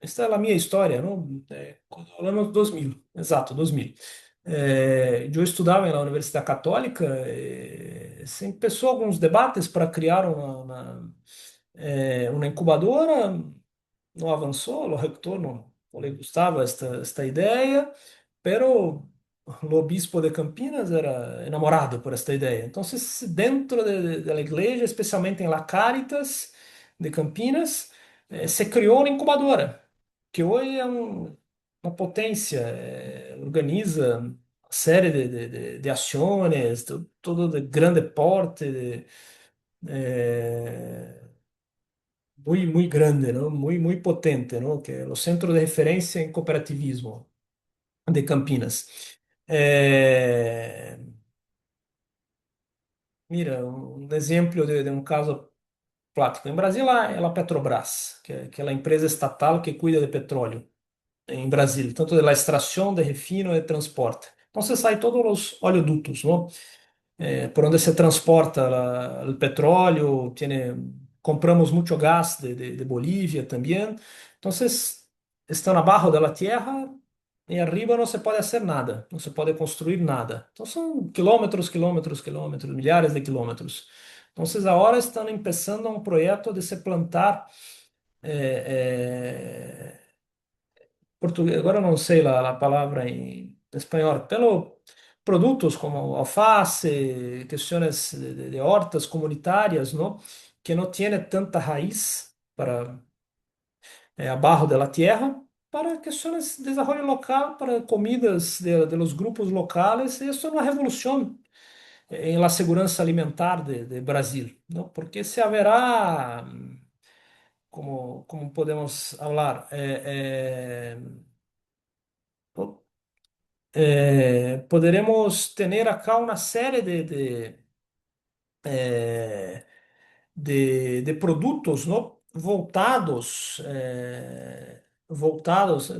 esta é a minha história, não? Ano 2000, exato, 2000. Eu estudava na Universidade Católica, se começou alguns debates para criar uma incubadora, não avançou, o rector não lhe gostava esta ideia, pero o obispo de Campinas era enamorado por esta ideia. Então, dentro da igreja, especialmente em La Caritas de Campinas, se criou uma incubadora, que hoje é uma potência, organiza uma série de ações, todo de grande porte, muito grande, não? Muito potente, não? Que é o Centro de Referência em Cooperativismo de Campinas. Mira, um exemplo de um caso prático. Em Brasil, ela Petrobras, que é aquela empresa estatal que cuida de petróleo em Brasil, tanto de la extração, de refino e de transporte. Então, você sai todos os oleodutos, não? Por onde se transporta o petróleo, compramos muito gás de Bolívia também. Então, estão abaixo da terra e arriba não se pode fazer nada, não se pode construir nada. Então, são quilômetros, quilômetros, quilômetros, milhares de quilômetros. Então, agora estão começando um projeto de se plantar português, agora não sei a palavra em espanhol, pelo produtos como alface, questões de hortas comunitárias, não? Que não tiene tanta raiz para abajo de la tierra, para questões de desenvolvimento local, para comidas de los grupos locales. Isso é uma revolução em la segurança alimentar de Brasil, não? Porque se haverá, como podemos falar, poderemos ter acá uma série eh, de produtos, não? Voltados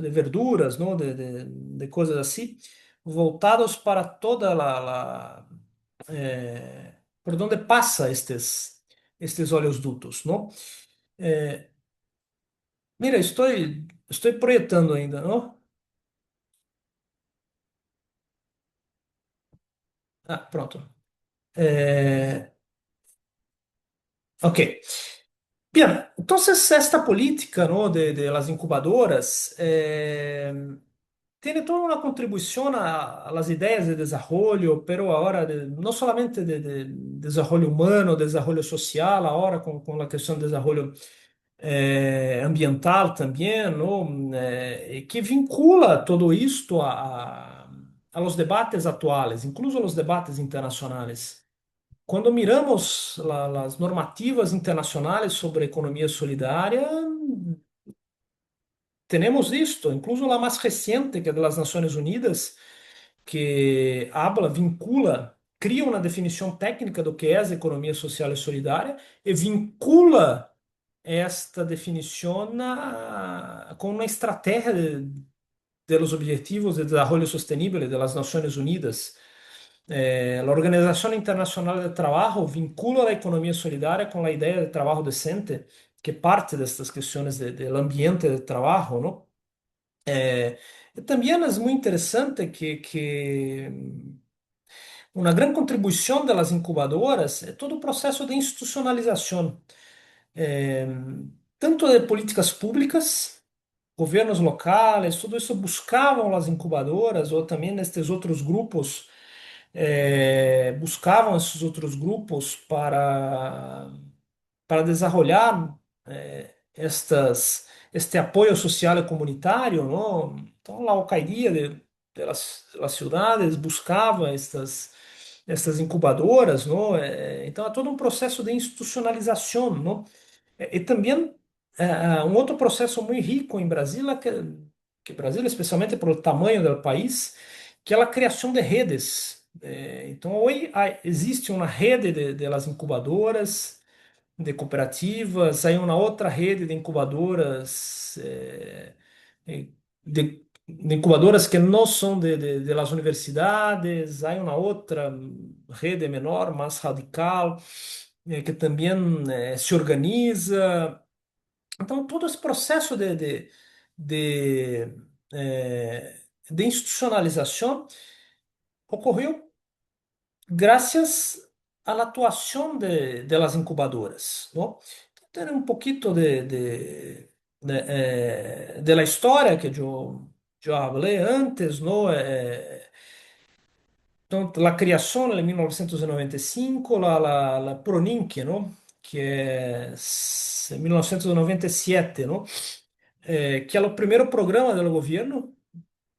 de verduras, não? De coisas assim, voltados para toda por onde passa estes oleodutos, não? Eh, Mira, estou projetando ainda, não? Ah, pronto. Ok. Bien, entonces esta política, ¿no? de las incubadoras tiene toda una contribución a las ideas de desarrollo, pero ahora no solamente de desarrollo humano, desarrollo social, ahora con la cuestión de desarrollo ambiental también, ¿no? Que vincula todo esto a los debates actuales, incluso a los debates internacionales. Quando miramos as normativas internacionais sobre economia solidária, temos isto, incluso a mais recente, que é das Nações Unidas, que habla, vincula, cria uma definição técnica do que é a economia social e solidária e vincula esta definição com uma estratégia de los Objetivos de Desenvolvimento Sustentável das Nações Unidas. A Organização Internacional do Trabalho vincula a economia solidária com a ideia de trabalho decente, que parte destas questões do ambiente de trabalho, não? Também é muito interessante que uma grande contribuição das incubadoras é todo o processo de institucionalização, eh, tanto de políticas públicas, governos locais, tudo isso buscavam as incubadoras ou também nestes outros grupos buscavam esses outros grupos para desenvolver este apoio social e comunitário, não? Então, a alcaldia das cidades buscava estas incubadoras, não? Então, é todo um processo de institucionalização, não? E também um outro processo muito rico em Brasília, que Brasília, especialmente pelo tamanho do país, que é a criação de redes. Então, hoje existe uma rede de las incubadoras, de cooperativas, aí uma outra rede de incubadoras de incubadoras que no son de las universidades. Hay una otra rede menor, más radical, que también se organiza. Então, todo esse processo de, de institucionalização ocorreu graças à atuação de las incubadoras, ¿no? Ter um pouquinho de la história que eu falei antes, ¿no? Então, a criação em 1995, la Proninc, ¿no? Que é 1997, ¿no? Que é o primeiro programa do governo,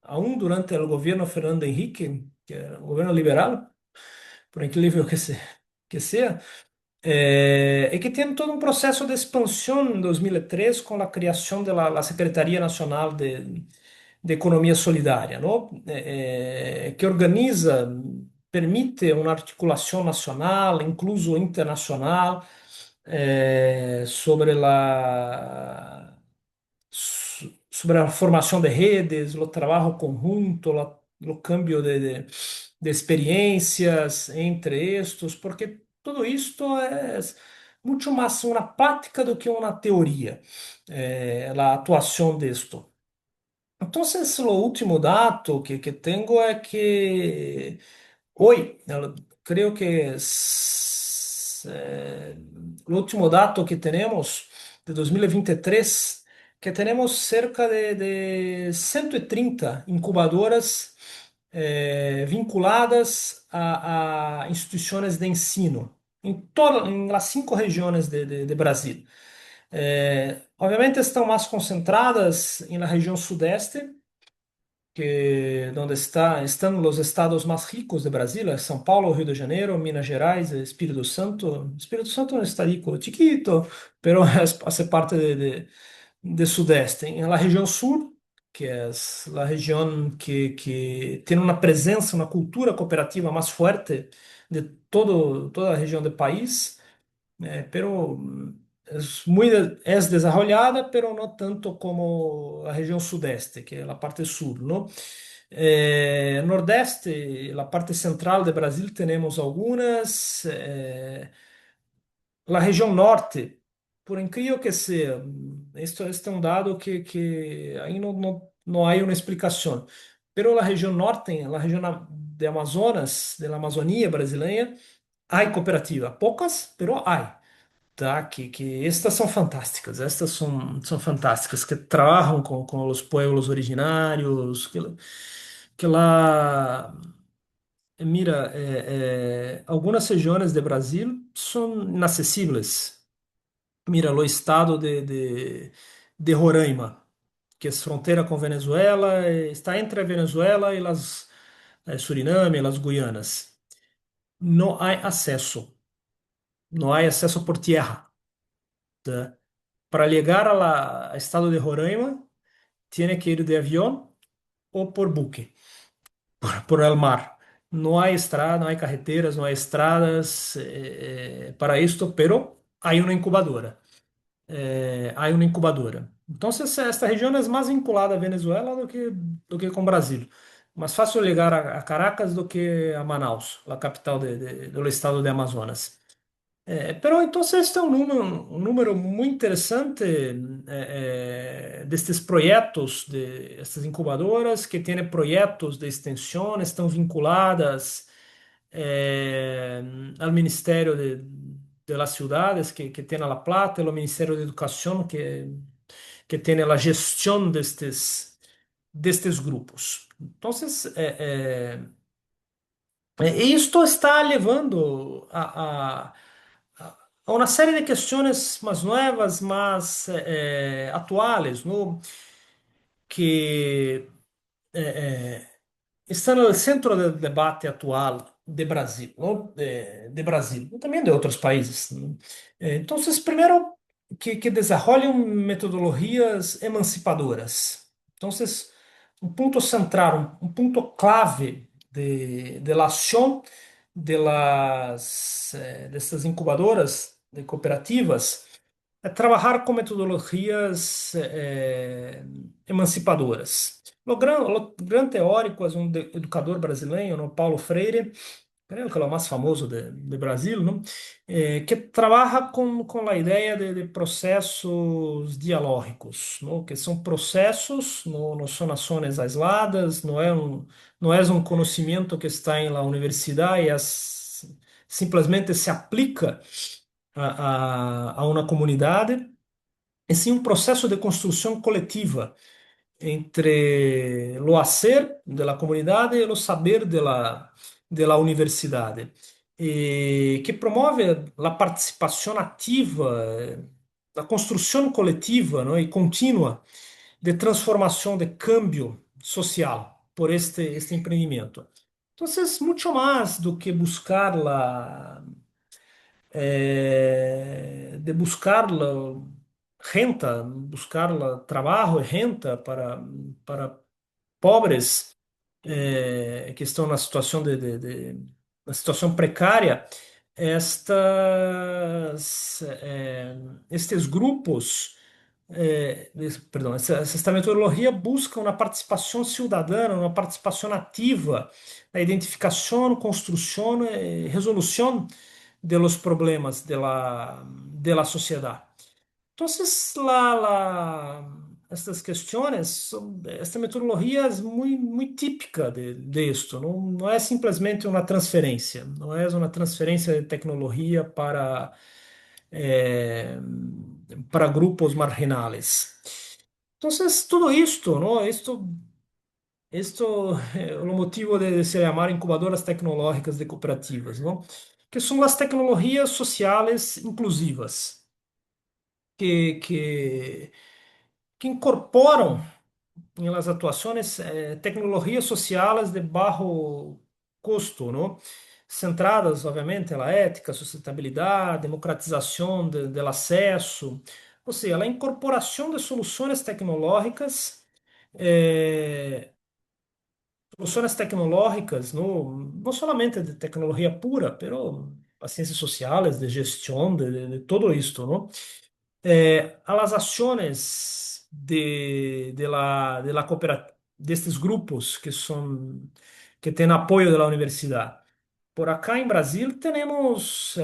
aún durante o governo Fernando Henrique, que é o governo liberal, por incrível que seja, e que tem todo um processo de expansão em 2003 com a criação da Secretaria Nacional de Economia Solidária, não? Que organiza, permite uma articulação nacional, incluso internacional, sobre sobre a formação de redes, o trabalho conjunto, o câmbio de experiências entre estes, porque tudo isto é muito mais uma prática do que uma teoria, a atuação disto. Então, o último dato que tenho é que hoje, eu creio que o último dato que temos de 2023, que temos cerca de 130 incubadoras vinculadas a instituições de ensino em as 5 regiões de Brasil. Obviamente estão mais concentradas na região sudeste, que onde estão os estados mais ricos de Brasil, São Paulo, Rio de Janeiro, Minas Gerais, Espírito Santo. Espírito Santo é um estadico chiquito, pero hace parte de Sudeste. Em la região sul, que é a região que tem uma presença, uma cultura cooperativa mais forte de toda a região do país, pero es desarrollada, pero no tanto como la región sudeste, que es la parte sur, ¿no? Nordeste, la parte central de Brasil, tenemos algunas. La região norte, por incrível que seja, este é um dado que aí não há uma explicação. Pero a região norte, a região de Amazonas, da Amazônia brasileira, há cooperativa. Poucas, pero há. Tá? Que estas são fantásticas, estas são fantásticas, que trabalham com os pueblos originários, que lá, mira, algumas regiões de Brasil são inacessíveis. Mira, o estado de Roraima, que é fronteira com Venezuela, está entre a Venezuela e Suriname, as Guianas. Não há acesso, não há acesso por terra. Tá? Para chegar ao estado de Roraima, tem que ir de avião ou por buque, por el mar. Não há estrada, não há carreteras, não há estradas para isto, pero há uma incubadora. Há uma incubadora. Então, esta região é mais vinculada à Venezuela do que com o Brasil. Mais fácil chegar a Caracas do que a Manaus, a capital do estado de Amazonas. Pero entonces este é um número muito interessante destes projetos, de estas incubadoras que têm projetos de extensão, estão vinculadas ao Ministério de las Ciudades, que tem a La Plata, e ao Ministério de Educação, que tem a gestão destes grupos. Então, isto está levando a uma série de questões mais novas, mais atuais, não? Que estão no centro do debate atual de Brasil, não? De Brasil, e também de outros países. Não? Então, primeiro, que desenvolvam metodologias emancipadoras. Então, um ponto central, um ponto clave de la ação dessas incubadoras, de cooperativas, trabajar con metodologias emancipadoras. O gran teórico é educador brasileiro, no Paulo Freire, creio que ele é o mais famoso de Brasil, não? Que trabalha com a ideia de processos dialógicos, não? Que são processos, não são ações aisladas, não é um conhecimento que está em la universidade e simplesmente se aplica a uma comunidade, e sim um processo de construção coletiva entre o hacer de la comunidade e o saber de la universidade, e que promove a participação ativa, a construção coletiva, não, e contínua de transformação, de cambio social por este empreendimento. Então, é muito mais do que buscar de buscar renta, buscar trabalho e renta para pobres que estão na situação na situação precária, estes grupos, perdão, esta metodologia busca uma participação cidadã, uma participação ativa, a identificação, construção e resolução de los problemas de la sociedad. Entonces, estas questões, esta metodologia é muito típica de esto, não é simplesmente uma transferência, não é uma transferência de tecnologia eh, para grupos marginales. Entonces, todo isto, ¿no? Esto é o motivo de se chamar incubadoras tecnológicas de cooperativas, não? Que são as tecnologias sociais inclusivas, que, que, que incorporam em las atuações tecnologias sociais de baixo custo, não? Centradas, obviamente, na ética, sustentabilidade, democratização do acesso, ou seja, a incorporação de soluções tecnológicas soluções tecnológicas, não somente de tecnologia pura, pero as ciências sociais, de gestão, de todo isto, não? A las ações de la destes grupos que têm apoio da universidade. Por acá em Brasil temos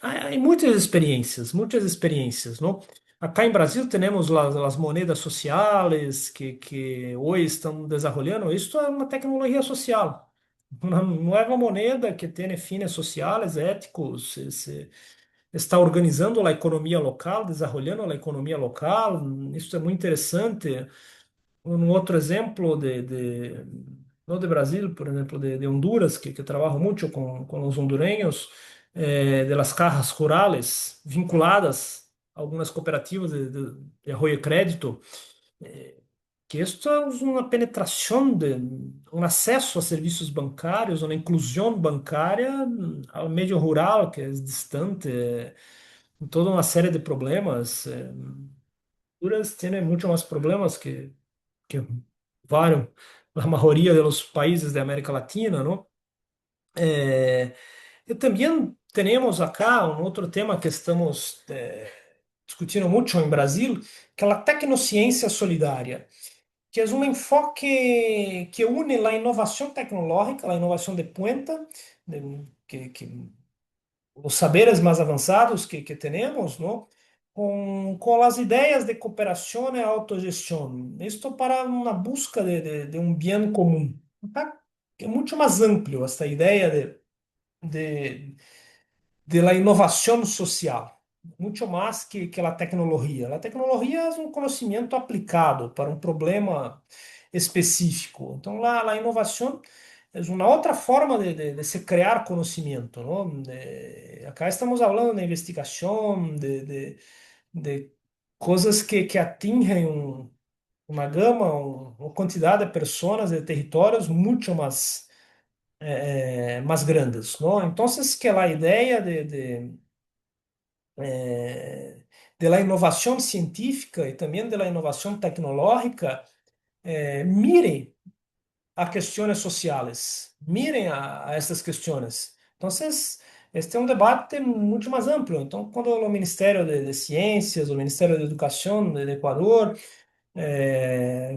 há muitas experiências, não? Acá em Brasil temos as moedas sociais que hoje estão desenvolvendo. Isto é uma tecnologia social. Não é uma moneda que tem fines sociais, éticos, está organizando a economia local, desenvolvendo a economia local. Isso é muito interessante. Um outro exemplo não de Brasil, por exemplo, de Honduras, que trabalho muito com os hondureños, de las cajas rurales, vinculadas a algumas cooperativas de apoio crédito, que isto é uma penetração, um acesso a serviços bancários, uma inclusão bancária ao meio rural, que é distante, toda uma série de problemas. Honduras tem muito mais problemas que variam na maioria dos países da América Latina, não? E também temos acá um outro tema que estamos discutindo muito em Brasil, que é a tecnociência solidária, que é um enfoque que une a inovação tecnológica, a inovação de ponta, que os saberes mais avançados que temos, não? Com as ideias de cooperação e autogestão. Isto para uma busca de um bem comum. Tá? É muito mais amplo esta ideia de, de la inovação social, muito mais que a tecnologia. A tecnologia é um conhecimento aplicado para um problema específico. Então, a inovação é uma outra forma de se criar conhecimento, não? Acá estamos falando de investigação, de coisas que atingem uma gama, uma quantidade de pessoas, de territórios muito mais grandes, não? Então, que a ideia de la inovação científica e também de la inovação tecnológica mire a questões sociais, miren a estas questões. Então, este é um debate muito mais amplo. Então, quando o Ministério de Ciências, o Ministério da Educação do Equador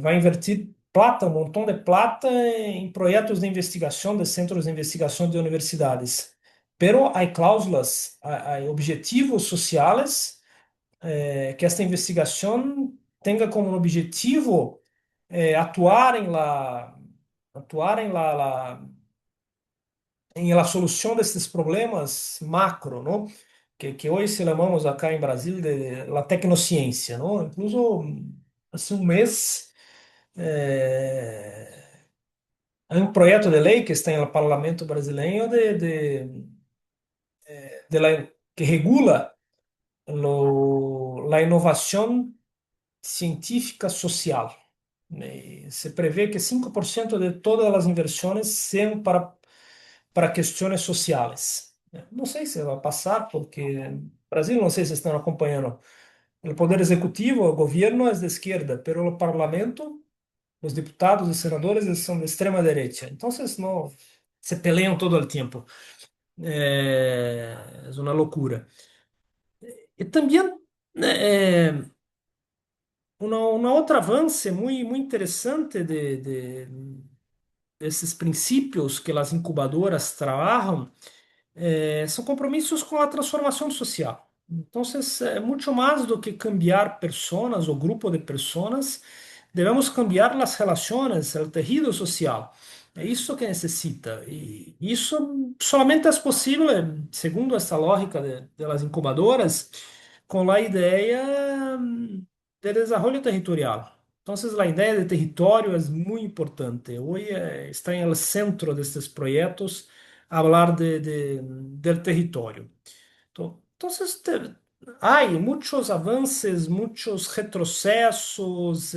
vai invertir plata, um montão de plata em projetos de investigação de centros de investigação de universidades. Pero há cláusulas, há objetivos sociais que esta investigação tenha como objetivo atuar em la solução desses problemas macro, não? Que hoje se chamamos acá em Brasil de la tecnociência, não? Incluso, assim, um mês, há um projeto de lei que está no Parlamento brasileiro que regula a inovação científica social. Se prevê que 5% de todas as inversões sejam para questões sociais. Não sei se vai passar, porque no Brasil, não sei se estão acompanhando. O poder executivo, o governo é de esquerda, mas o parlamento, os deputados e senadores eles são de extrema direita. Então, não se peleiam todo o tempo. É uma loucura. E também uma outra avanço muito interessante desses princípios que as incubadoras trabalham são compromissos com a transformação social. Então, é muito mais do que cambiar pessoas ou grupo de pessoas, devemos cambiar as relações, o tecido social. É isso que necessita. E isso somente é possível, segundo essa lógica das incubadoras, com a ideia de desenvolvimento territorial. Então, a ideia de território é muito importante. Hoje está no centro destes projetos falar del território. Então, há muitos avanços, muitos retrocessos,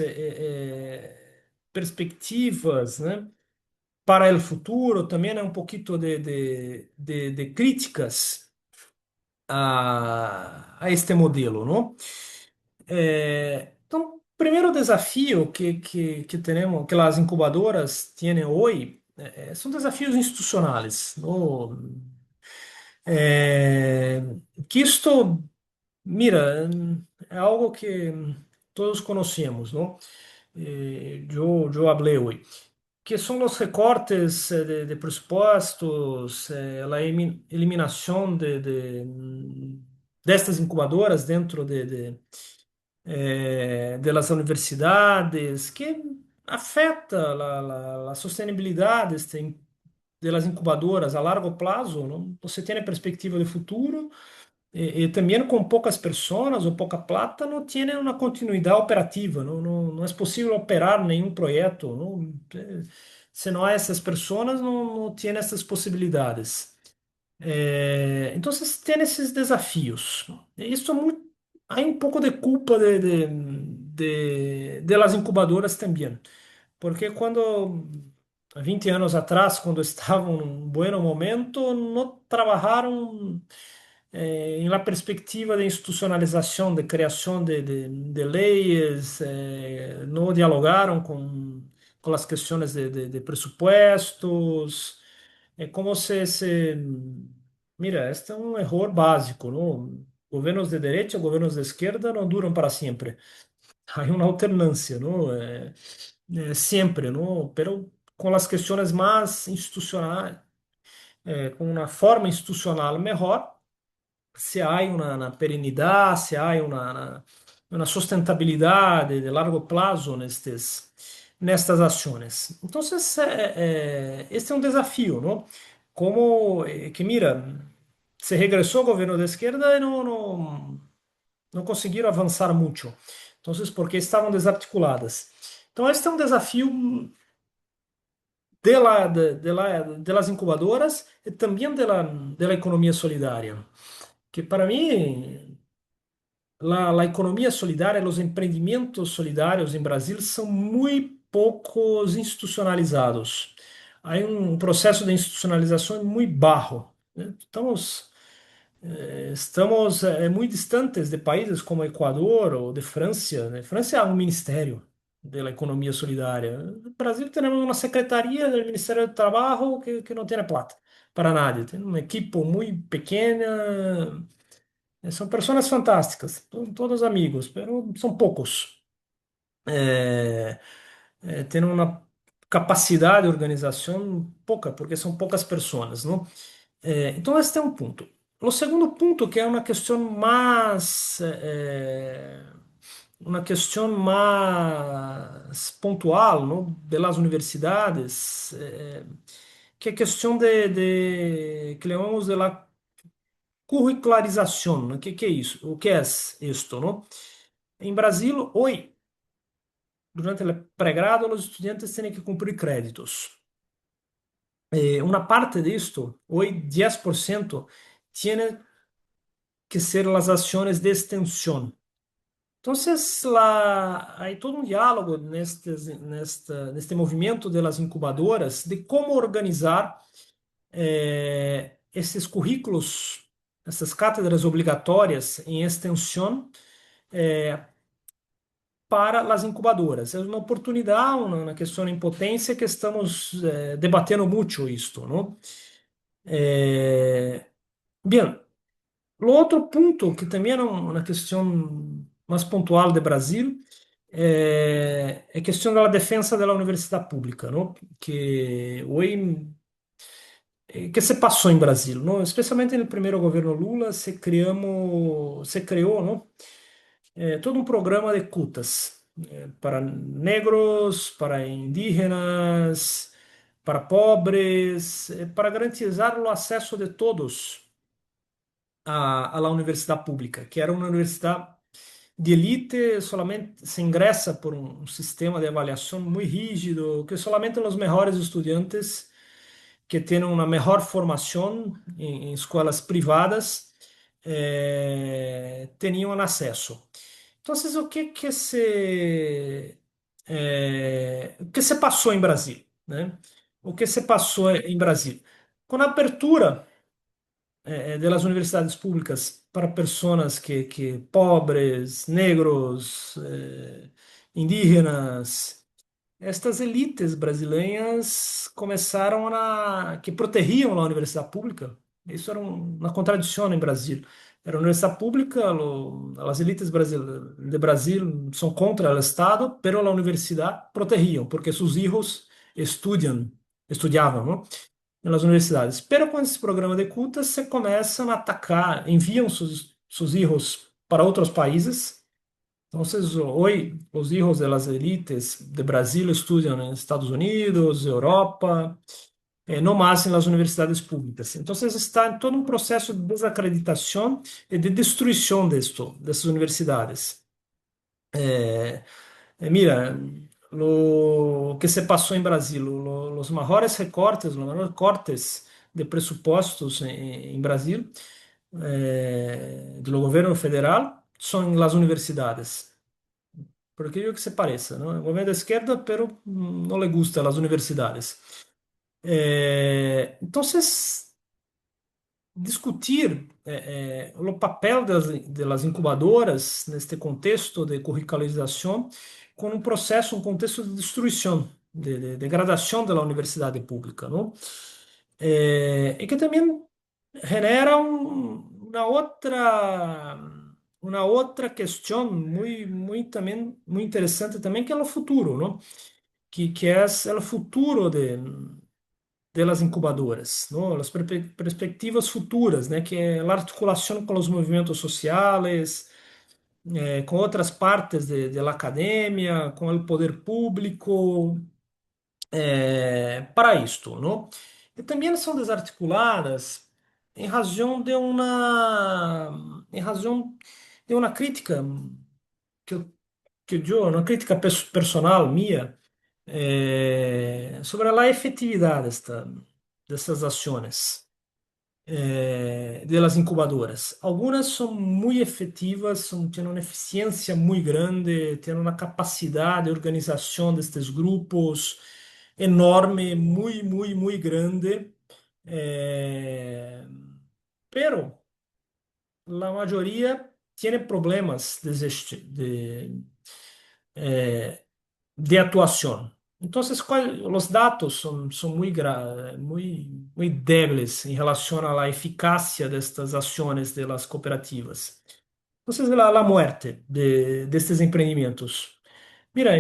perspectivas, né? Para o futuro, também é um pouquinho de críticas a este modelo, não? Então, o primeiro desafio que temos, que as incubadoras têm hoje, são desafios institucionais. No, é, que isto, mira, é algo que todos conhecemos, não? Eu falei hoje, que são os recortes de presupostos, a eliminação destas incubadoras dentro de las universidades, que afeta a sustentabilidade de las incubadoras a largo prazo, não? Você tem a perspectiva de futuro e também com poucas pessoas ou pouca plata não tem uma continuidade operativa, não é possível operar nenhum projeto, não? Se não há essas pessoas, não tem essas possibilidades. Então, tem esses desafios. Isso há um pouco de culpa de las incubadoras também. Porque quando, há 20 anos atrás, quando estavam em um bom momento, não trabalharam em la perspectiva de institucionalização, de criação de leis, não dialogaram com as questões de presupuestos. É como se... Mira, este é um erro básico, não? Governos de direita ou governos de esquerda não duram para sempre. Há uma alternância, não? Sempre, não? Pero com as questões mais institucionais, com uma forma institucional melhor, se há uma perenidade, se há uma sustentabilidade de largo prazo nestas ações. Então, este é um desafio, não? Como que, mira, se regressou o governo de esquerda e não conseguiram avançar muito. Então, porque estavam desarticuladas. Então, este é um desafio de las incubadoras e também de la economia solidária, que para mim la economia solidária, os empreendimentos solidários em Brasil são muito poucos institucionalizados. Há um processo de institucionalização muito baixo, né? Estamos muito distantes de países como Equador ou de França, né? França há um ministério da economia solidária. No Brasil temos uma secretaria do Ministério do Trabalho que não tem plata. para nadie. Tem um equipo muito pequena, são pessoas fantásticas, todos amigos, pero são poucos. É, tendo uma capacidade de organização pouca, porque são poucas pessoas, não? Então, esse é um ponto. O segundo ponto, que é uma questão mais pontual, não, das universidades, que é a questão que chamamos de la curricularização, né? Que é isso? O que é isto, não? Em Brasil, hoje, durante o pré-grado, os estudantes têm que cumprir créditos. Uma parte disto, hoje 10%, tem que ser as ações de extensão. Então, há todo um diálogo neste movimento das incubadoras de como organizar esses currículos, essas cátedras obrigatórias em extensão para as incubadoras. É uma oportunidade, uma questão em potência que estamos debatendo muito isto, não? Bem, o outro ponto que também é uma questão mais pontual do Brasil é a questão da defesa da universidade pública, não? Que hoje que se passou em Brasil, não? Especialmente no primeiro governo Lula, se criou, não? Todo um programa de cotas para negros, para indígenas, para pobres, para garantizar o acesso de todos a la universidade pública, que era uma universidade de elite, solamente se ingressa por um sistema de avaliação muito rígido, que solamente os melhores estudantes que têm uma melhor formação em escolas privadas tinham acesso. Então, o que se passou em Brasil, né? O que se passou em Brasil? Com a abertura das universidades públicas para pessoas que pobres, negros, indígenas, estas elites brasileiras começaram que protegiam a universidade pública. Isso era uma contradição em Brasil. Era a universidade pública, as elites de Brasil são contra o Estado, pero a universidade protegiam, porque seus filhos estudavam, não? Nas universidades. Pero com esse programa de cultas, se começam a atacar, enviam seus filhos para outros países. Então, hoje, os filhos das elites de Brasil estudam nos Estados Unidos, Europa, não mais nas universidades públicas. Então, está em todo um processo de desacreditação e de destruição dessas universidades. Mira, lo que se passou em Brasil, os maiores recortes, os maiores cortes de presupostos em Brasil, do governo federal, são nas universidades. Por incrível que se pareça, ¿no? El governo de esquerda, pero não le gusta as universidades. Então, discutir o papel das incubadoras neste contexto de curricularização com um processo, um contexto de destruição, de degradação da universidade pública, não? E que também genera uma outra questão muito também muito interessante também que é o futuro, não? Que é o futuro de las incubadoras, ¿no? Las perspectivas futuras, né? Que é a articulação com os movimentos sociais, com outras partes de la academia, com o poder público, para isto, não? E também são desarticuladas em razão de uma crítica que uma crítica personal minha sobre a efetividade dessas ações de las incubadoras. Algumas são muito efetivas, têm uma eficiência muito grande, têm uma capacidade de organização destes grupos enorme, muito, muito, muito grande. Pero a maioria tem problemas de atuação. Entonces, los datos son muy débiles en relación a la eficacia de estas acciones de las cooperativas. Entonces, la muerte de estos emprendimientos. Mira,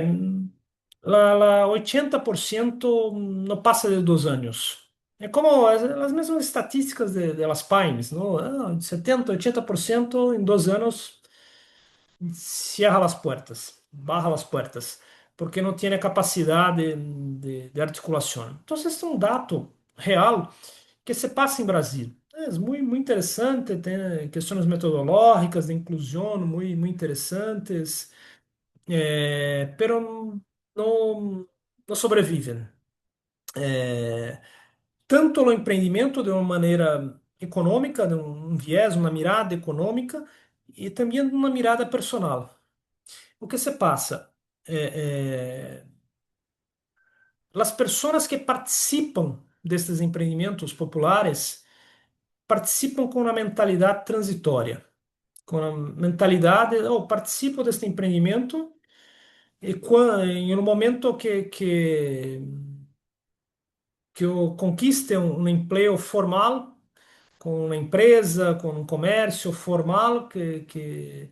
la 80% no pasa de 2 años. É como as mesmas estatísticas de las pymes, ¿no? 70, 80% em 2 anos cierra las puertas, baja las puertas, porque no tiene capacidad de articulación. Entonces, es un dato real que se passa em Brasil. É muito interessante, tem questões metodológicas de inclusão muito interessantes, pero não, não sobrevivem. Tanto o empreendimento de uma maneira econômica, de um viés, uma mirada econômica, e também uma mirada personal. O que se passa? As pessoas que participam destes empreendimentos populares participam com uma mentalidade transitória, com a mentalidade, oh, participo deste empreendimento e em um momento que eu conquiste um emprego formal com uma empresa, com um comércio formal, que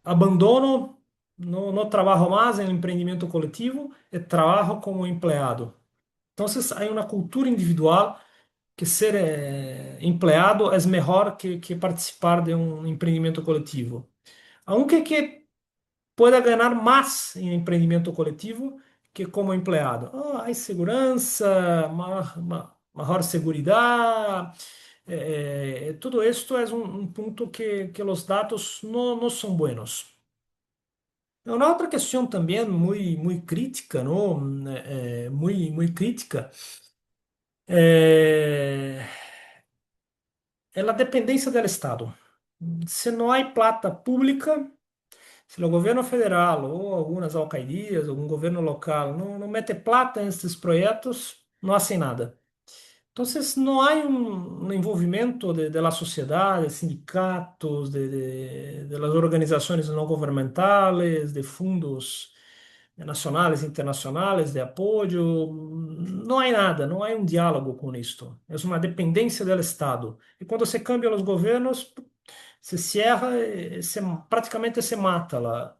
abandono, não trabalho mais em empreendimento coletivo e trabalho como empregado. Então, há uma cultura individual que ser empleado é melhor que participar de um empreendimento coletivo. Aunque que pueda ganhar mais em empreendimento coletivo que como empleado. Há segurança, maior segurança. Todo esto é um ponto que os dados não são buenos. Uma outra questão também muito crítica, não? Muito crítica, é, é a dependência do Estado. Se não há plata pública, se o governo federal ou algumas alcaldias, algum governo local não mete plata nesses projetos, não hacen nada. Então, não há um envolvimento de la sociedade, de sindicatos, de las organizações não governamentais, de fundos nacionais e internacionais de apoio. Não há nada, não há um diálogo com isto. É uma dependência do Estado. E quando se cambiam os governos, se cierra, praticamente se mata lá,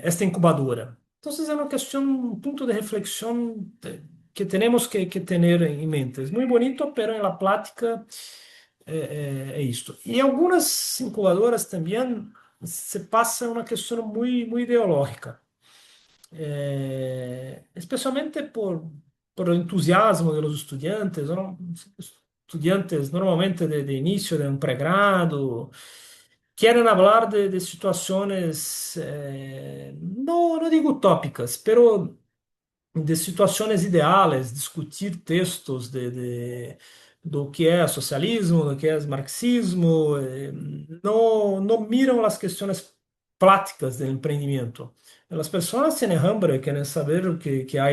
esta incubadora. Então, é uma questão, um ponto de reflexão que temos que ter em mente. É muito bonito, mas na prática é isto. E algumas incubadoras também se passa uma questão muito ideológica, especialmente por entusiasmo de los estudiantes, ¿no? Estudiantes normalmente de inicio de un pregrado, quieren hablar de situaciones, no digo utópicas, pero de situações ideais, discutir textos do que é socialismo, do que é marxismo, não miram as questões práticas do empreendimento. As pessoas têm hambre, querem saber o que há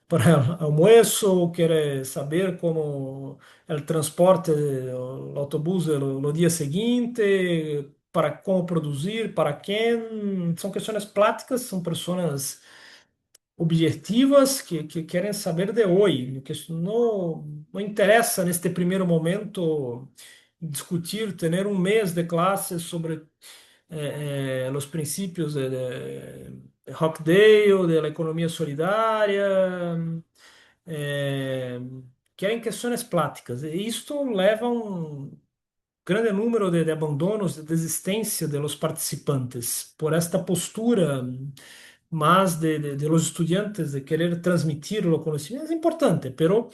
para almoço, querem saber como o transporte, o autobús no dia seguinte, para como produzir, para quem. São questões práticas, são pessoas objetivas que querem saber de hoje, que não interessa neste primeiro momento discutir, ter um mês de classe sobre os princípios de Rockdale, da economia solidária, eh, querem questões práticas. E isto leva a um grande número de abandonos, de desistência de los participantes por esta postura más de los estudiantes de querer transmitir o conhecimento es importante, pero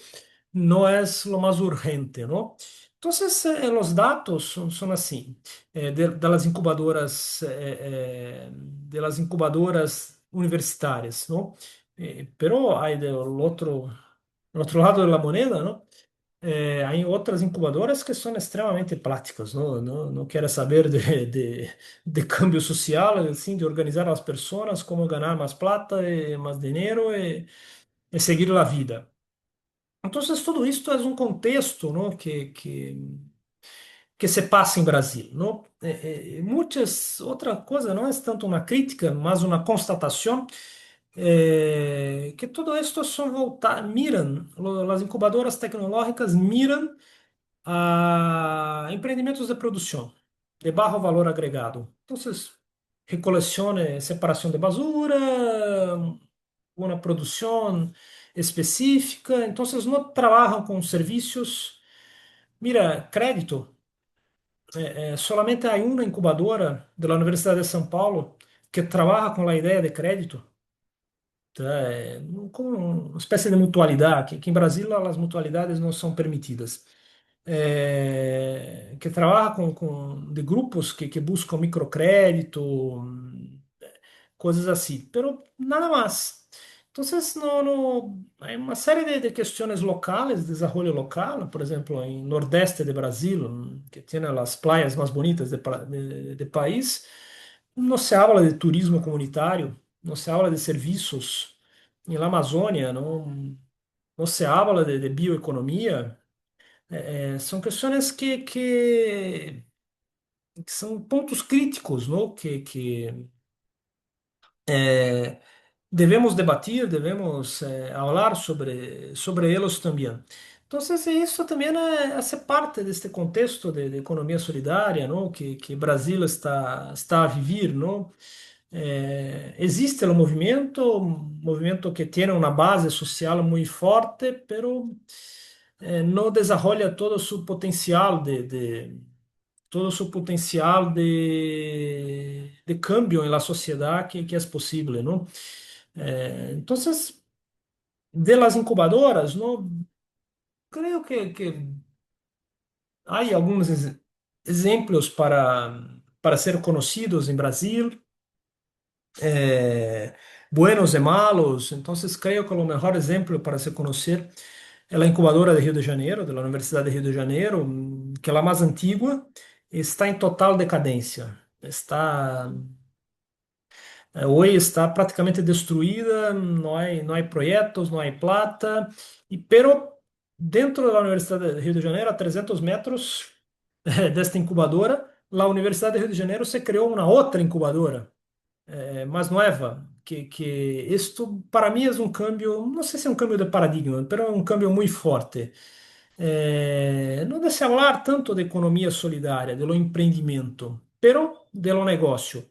no es lo más urgente, ¿no? Entonces, los datos son así, de las incubadoras, de las incubadoras universitarias, ¿no? Pero hay del otro lado de la moneda, ¿no? Há outras incubadoras que são extremamente práticas, não querem saber de câmbio social, assim, de organizar as pessoas, como ganhar mais plata, mais dinheiro e seguir a vida. Então, tudo isso é um contexto, não, que se passa em Brasil, não? Muitas outra coisa não é tanto uma crítica, mas uma constatação que todo esto son miran, las incubadoras tecnológicas miran a empreendimentos de produção de bajo valor agregado. Então, recolección, separação de basura, uma produção específica. Então, não trabalham com serviços. Mira, crédito. Solamente há uma incubadora da Universidade de São Paulo que trabalha com a ideia de crédito, tá? Com uma espécie de mutualidade, que em Brasília as mutualidades não são permitidas. Que trabalha de grupos que buscam microcrédito, coisas assim, pero nada mais. Entonces, hay una serie de cuestiones locales, desarrollo local, por ejemplo, en nordeste de Brasil, que tiene las playas más bonitas de país, no se habla de turismo comunitario, no se habla de servicios. En la Amazônia, no se habla de bioeconomía. São questões que são pontos críticos, não? Eh, Debemos debatir, debemos hablar sobre eles também. Então, isso também hace parte deste contexto de economia solidária, não? Que Brasil está a viver, não? Existe o um movimento que tem uma base social muito forte, pero não desenvolve todo o seu potencial todo su potencial de cambio en la sociedad que es posible, ¿no? Entonces, de las incubadoras, ¿no? Creo que hay algunos ejemplos para ser conocidos en Brasil, eh, buenos y malos. Entonces, creo que el mejor ejemplo para se conocer é a incubadora de Rio de Janeiro, da Universidade de Rio de Janeiro, que é a mais antiga, está em total decadência. Hoje está praticamente destruída, não há projetos, não há plata, pero dentro da Universidade de Rio de Janeiro, a 300 metros desta incubadora, a Universidade de Rio de Janeiro se criou uma outra incubadora, mais nova, que isto para mim é um câmbio, não sei se é um câmbio de paradigma, mas é um câmbio muito forte. Não deve se falar tanto de economia solidária, de lo empreendimento, pero de lo negócio.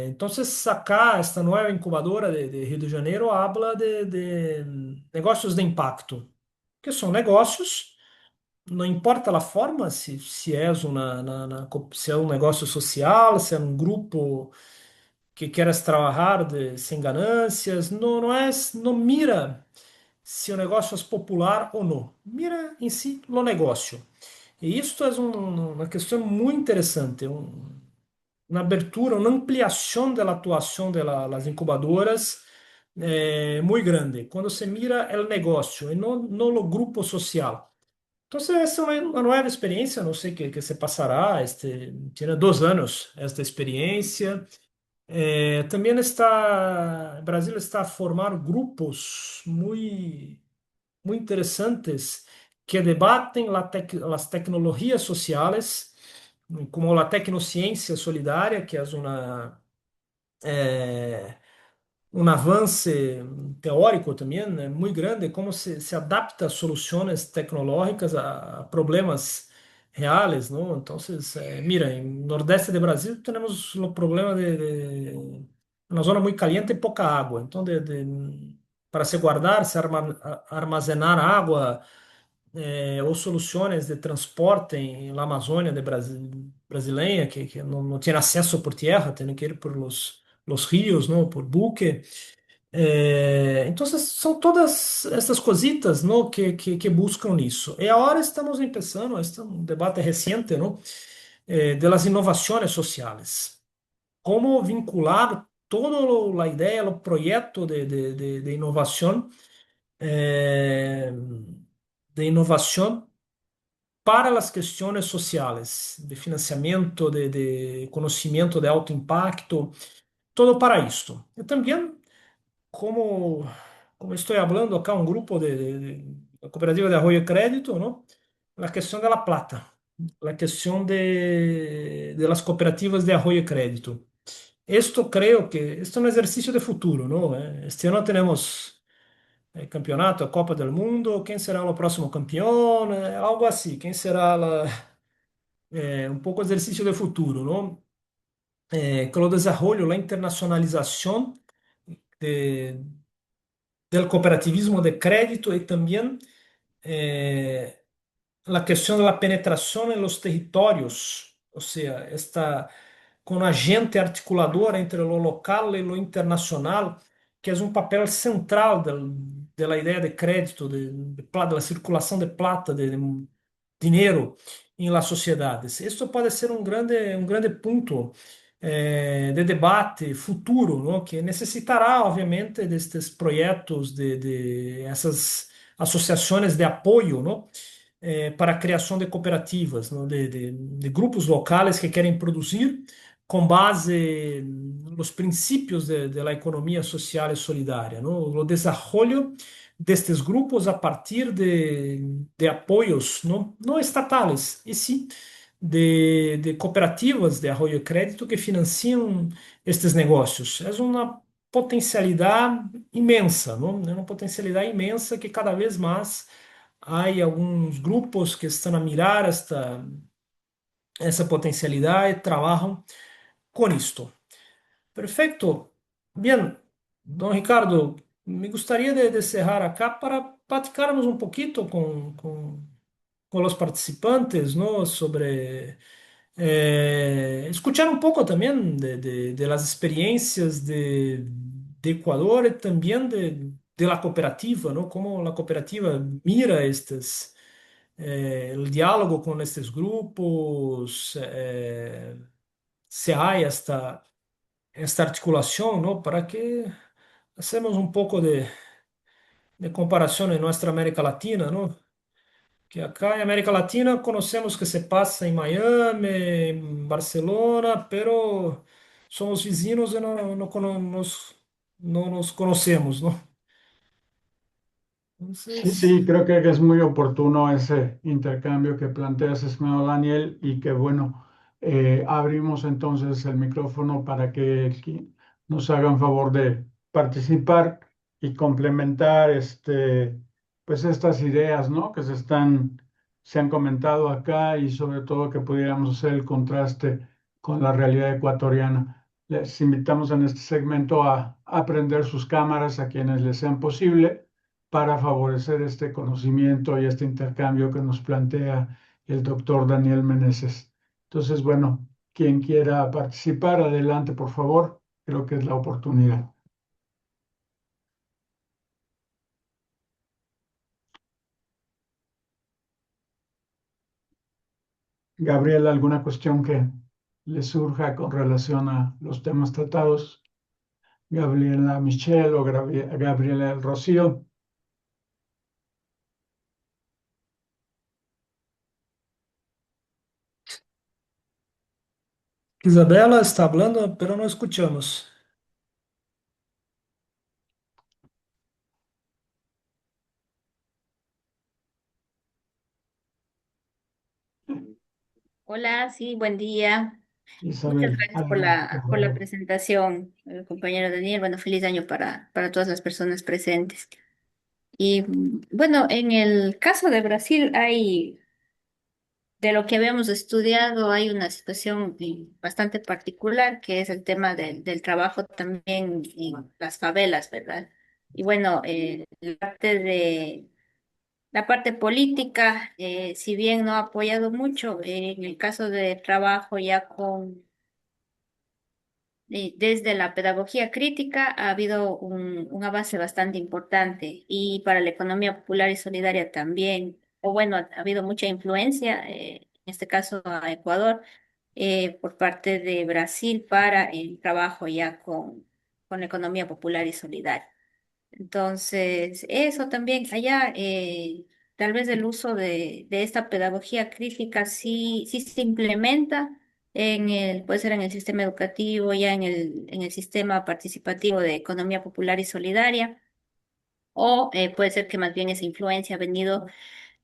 Entonces, acá, esta nueva incubadora de Rio de Janeiro habla de negócios de impacto, que são negócios, não importa a forma, se é se é um negócio social, se é um grupo que queres trabalhar sem ganâncias, não mira se o negócio é popular ou não, mira em si o negócio. E isto é uma questão muito interessante, uma abertura, uma ampliação da atuação das incubadoras muito grande, quando se mira o negócio e não o grupo social. Então, essa é uma nova experiência, não sei o que se passará, tinha 2 anos esta experiência. Também o Brasil está a formar grupos muito interessantes que debatem as tecnologias sociais, como a tecnociência solidária, que é um avanço teórico também, né, muito grande, como se adapta soluções tecnológicas a problemas reais, não? Então, mira, em Nordeste do Brasil temos o problema de uma zona muito caliente e pouca água. Então, para se guardar, se armazenar água, ou soluções de transporte na Amazônia brasileira, que não tinha acesso por terra, tem que ir por los rios, não, por buque. Então, são todas essas cositas, não, que buscam nisso. E agora estamos começando, este é um debate recente, não, de las inovações sociais. Como vincular toda a ideia, o projeto de inovação, de inovação para as questões sociais, de financiamento, de conhecimento de alto impacto, todo para isto. E também, como estou falando acá, um grupo de cooperativa de Arroio Crédito, não? A questão da plata, a questão de las cooperativas de Arroio Crédito. Esto creo que esto es un ejercicio de futuro, ¿no? Este año tenemos el campeonato, Copa del Mundo, ¿quién será el próximo campeón? Algo así, ¿quién será un poco ejercicio de futuro, ¿no? Con el desarrollo, la internacionalización de- del cooperativismo de crédito y también eh, la cuestión de la penetración en los territorios, o sea, esta con agente articulador entre lo local y lo internacional, que es un papel central de la idea de crédito, de la circulación de plata, de dinero en las sociedades. Esto puede ser un grande punto de debate futuro, ¿no? Que necesitará, obviamente, de estos proyectos, de esas asociações de apoio, não? Para a criação de cooperativas, não? De grupos locais que querem produzir com base nos princípios de la economia social e solidária, não? O desenvolvimento destes grupos a partir de apoios não estatais, e sim de cooperativas de arroio e crédito que financiam estes negócios. É uma potencialidade imensa, não? É uma potencialidade imensa que cada vez mais há alguns grupos que estão a mirar essa potencialidade e trabalham com isto. Perfeito. Bien, don Ricardo, me gostaria de cerrar acá para platicarmos um pouquinho com os participantes, ¿no? Sobre escuchar un poco también de las experiencias de Ecuador y también de la cooperativa, ¿no? Cómo la cooperativa mira el diálogo con estos grupos, se hay esta articulación, ¿no? Para que hacemos un poco de comparación en nuestra América Latina, ¿no? Que acá em América Latina conhecemos que se passa em Miami, em Barcelona, pero somos vizinhos e não nos conhecemos, não? Sí, Entonces, sí, creo que es muy oportuno ese intercambio que planteas, estimado Daniel, y que bueno, abrimos entonces el micrófono para que nos hagan favor de participar y complementar pues estas ideas, ¿no? Que se han comentado acá y sobre todo que pudiéramos hacer el contraste con la realidad ecuatoriana. Les invitamos en este segmento a prender sus cámaras a quienes les sean posible para favorecer este conocimiento y este intercambio que nos plantea el doctor Daniel Meneses. Entonces, bueno, quien quiera participar, adelante, por favor. Creo que es la oportunidad. Gabriela, ¿alguna cuestión que le surja con relación a los temas tratados? Gabriela Michelle o Gabriela Rocío. Isabela está hablando, pero no escuchamos. Hola, sí, buen día. Muchas Isabel, gracias adelante, por por la favor. presentación, compañero Daniel. Bueno, feliz año para todas las personas presentes. Y bueno, en el caso de Brasil de lo que habíamos estudiado, hay una situación bastante particular, que es el tema del trabajo también en las favelas, ¿verdad? Y bueno, la parte política, si bien no ha apoyado mucho, en el caso de trabajo ya desde la pedagogía crítica ha habido un avance bastante importante y para la economía popular y solidaria también, o bueno, ha habido mucha influencia, en este caso a Ecuador, por parte de Brasil para el trabajo ya con la economía popular y solidaria. Entonces, eso también, allá, tal vez el uso de esta pedagogía crítica sí se implementa puede ser en el sistema educativo, ya en el sistema participativo de economía popular y solidaria, o puede ser que más bien esa influencia ha venido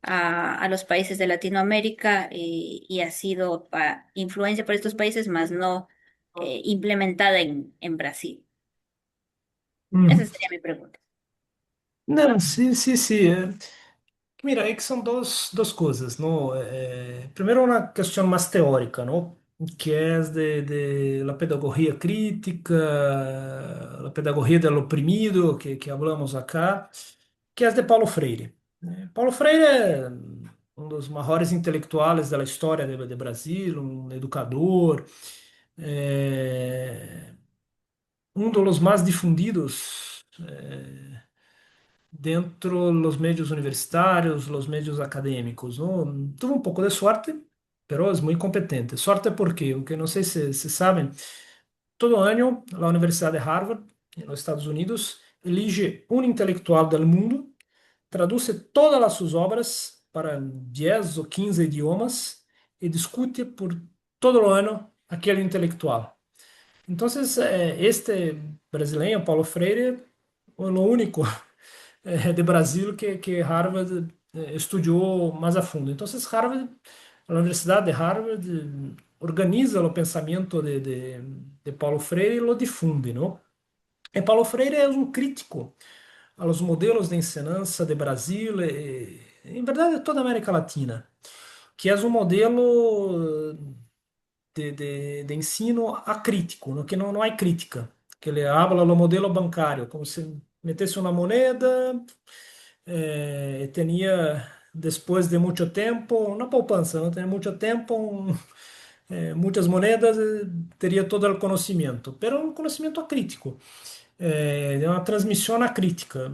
a los países de Latinoamérica y ha sido influencia por estos países, más no implementada en Brasil? Esa Uhum. sería mi pregunta. Não, sim, sim, sim. Mira, é que são duas coisas, não? Primeiro, uma questão mais teórica, não? Que é de la pedagogía crítica, la pedagogía del oprimido, que hablamos acá, que é de Paulo Freire. Paulo Freire é um dos maiores intelectuais da história de Brasil, um educador, um dos mais difundidos. Dentro los medios universitarios, los medios académicos, ¿no? Tuvo un poco de suerte, pero es muy competente. Suerte porque, aunque no sé si saben, todo año la Universidad de Harvard, en los Estados Unidos, elige un intelectual del mundo, traduce todas las sus obras para 10 o 15 idiomas y discute por todo el año aquel intelectual. Entonces, este brasileño, Paulo Freire, fue lo único de Brasil que Harvard estudou mais a fundo. Então, Harvard, a Universidade de Harvard organiza o pensamento de Paulo Freire e lo difunde, não? E Paulo Freire é um crítico aos modelos de ensinança de Brasil e, em verdade, de toda a América Latina, que é um modelo de ensino acrítico, no que não há crítica, que ele habla do modelo bancário, como se metesse uma moneda, tinha depois de muito tempo, na poupança, não tinha muito tempo, muitas moedas, teria todo o conhecimento, mas um conhecimento acrítico, de uma transmissão acrítica.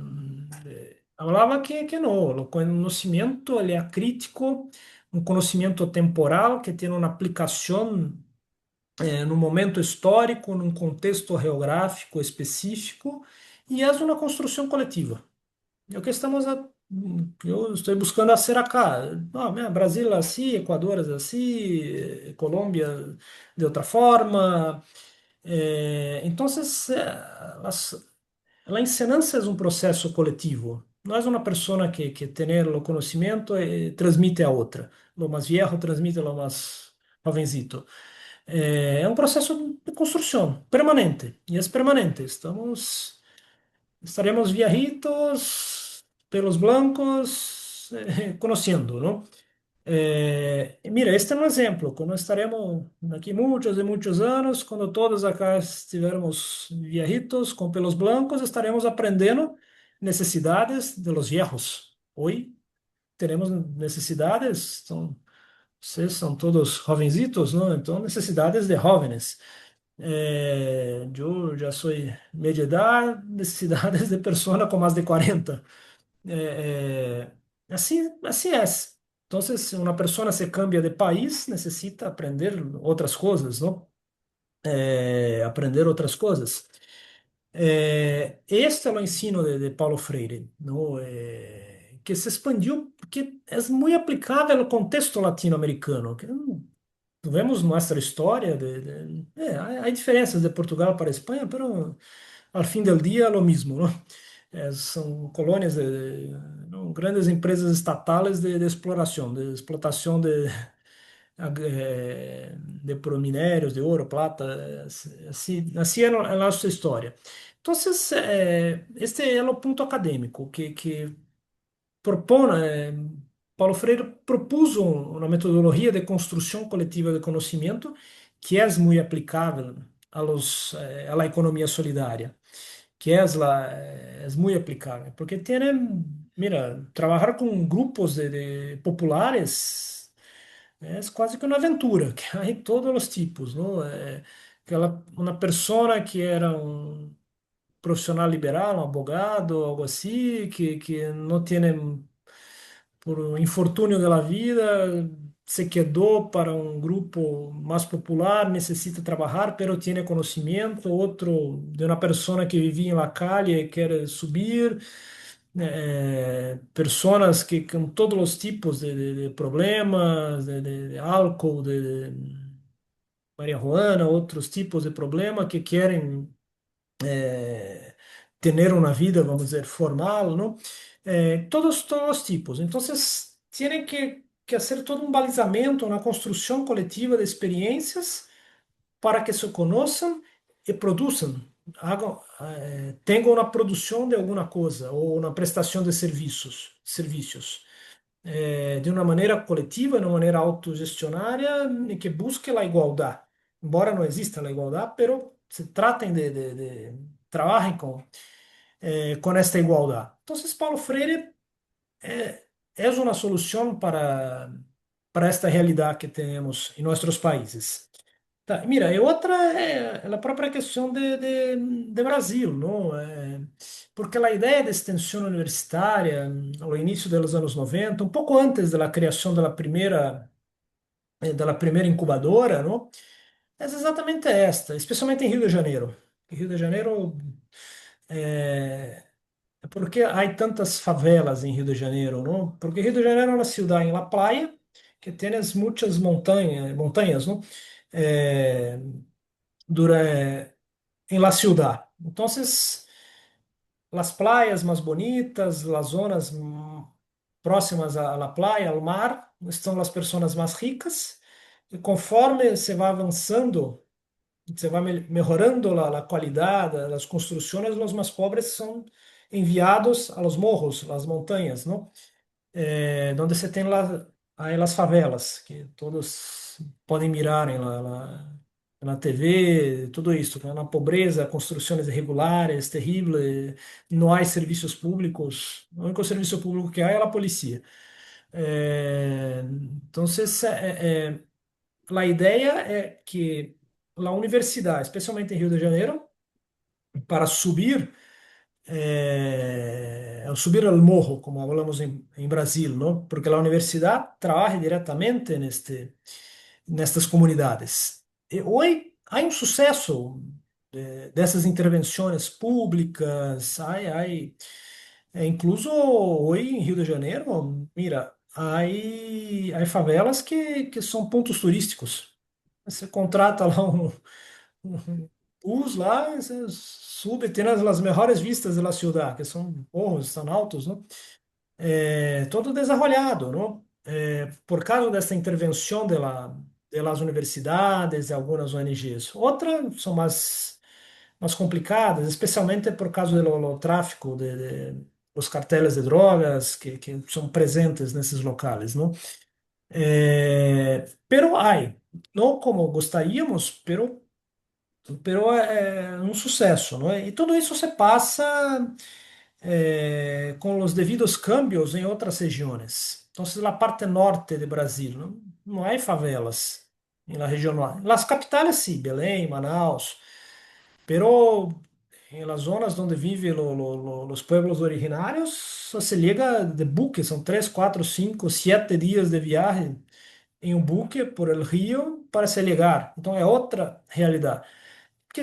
Falava que não, o conhecimento ele é acrítico, um conhecimento temporal que tem uma aplicação num momento histórico, num contexto geográfico específico, e é uma construção coletiva. É o que eu estou buscando ser acá. Brasil é assim, Equador é assim, Colômbia de outra forma. Então, a ensinança é um processo coletivo. Não é uma pessoa que tem o conhecimento e transmite a outra. O mais viejo transmite ao mais jovencito. É um processo de construção permanente. E é permanente. Estaremos viejitos, pelos blancos, conhecendo, não? Mira, este é um exemplo. Quando estaremos daqui muitos e muitos anos, quando todos acá estivermos viejitos, com pelos blancos, estaremos aprendendo necessidades de los viejos. Hoje teremos necessidades, vocês são todos jovencitos, não? Então, necessidades de jovens. Eu já sou media edad, necessidades de pessoa com mais de 40. Assim é. Então, se uma pessoa se cambia de país, necessita aprender outras coisas, não? Aprender outras coisas. Este é o ensino de Paulo Freire, não? Que se expandiu porque é muito aplicável ao contexto latino-americano. Vemos nossa história, há diferenças de Portugal para Espanha, mas ao fim do dia é o mesmo, não? São colônias, não, grandes empresas estatais de exploração, de explotação de minérios, de ouro, plata, assim é a nossa história. Então, este é o ponto acadêmico que propõe, Paulo Freire propuso uma metodologia de construção coletiva de conhecimento que é muito aplicável a la economia solidária, que é muito aplicável, porque tem, mira, trabalhar com grupos de populares é quase que uma aventura, que há todos os tipos, não? Uma pessoa que era um profissional liberal, um advogado, algo assim, que não tem por um infortúnio da vida, se quedou para um grupo mais popular, necessita trabalhar, pero tiene conhecimento, outro de uma pessoa que vivia na calle e quer subir, pessoas que com todos os tipos de problemas, de álcool, de marihuana, outros tipos de problemas que querem ter uma vida, vamos dizer, formal, não? Todos os tipos. Então, tienen que hacer todo um balizamento, uma construção coletiva de experiências para que se conozcan y produzcan, tengan una producción de alguna cosa o una prestación de servicios de uma maneira coletiva, de uma maneira autogestionária e que busque a igualdade. Embora não exista a igualdade, pero se tratem trabalhem com esta igualdade. Então, Paulo Freire é uma solução para esta realidade que temos em nossos países. Tá, mira, e outra é a própria questão de Brasil, não? Porque a ideia de extensão universitária, ao início dos anos 90, um pouco antes da criação da primeira incubadora, não? É exatamente esta, especialmente em Rio de Janeiro. Em Rio de Janeiro, é, por que há tantas favelas em Rio de Janeiro, não? Porque Rio de Janeiro é uma cidade em La Playa que tem muitas montanhas, não? É, em la ciudad. Entonces, las playas más bonitas, las zonas próximas a la playa, al mar, estão las personas más ricas. E conforme se vai avançando, se vai melhorando a qualidade das construções, os mais pobres são enviados a los morros, as montanhas, não? Onde se tem lá aí as favelas, que todos podem mirar na TV, tudo isso, né? Na pobreza, construções irregulares, terrível, não há serviços públicos, o único serviço público que há é a polícia. Então, a ideia é que a universidade, especialmente em Rio de Janeiro, para subir ao morro, como falamos em Brasil, não? Porque a universidade trabalha diretamente nestas comunidades. E hoje há sucesso dessas intervenções públicas, incluso hoje em Rio de Janeiro, mira, há favelas que são pontos turísticos. Você contrata lá um bus lá, você sube, tem as melhores vistas da cidade, que são morros, são altos, não? Todo desarrollado, não? Por causa dessa intervenção das universidades e algumas ONGs. Outras são mais complicadas, especialmente por causa do tráfico os cartéis de drogas que são presentes nesses locais, não? Pero não como gostaríamos, pero é um sucesso, não é? E tudo isso se passa com os devidos cambios em outras regiões. Então, na parte norte do Brasil, não há favelas na região norte. As capitales, sim, Belém, Manaus, pero em las zonas onde vivem os pueblos originários, só se liga de buque, são 3, 4, 5, 7 dias de viagem em um buque por el rio para se ligar. Então, é outra realidade que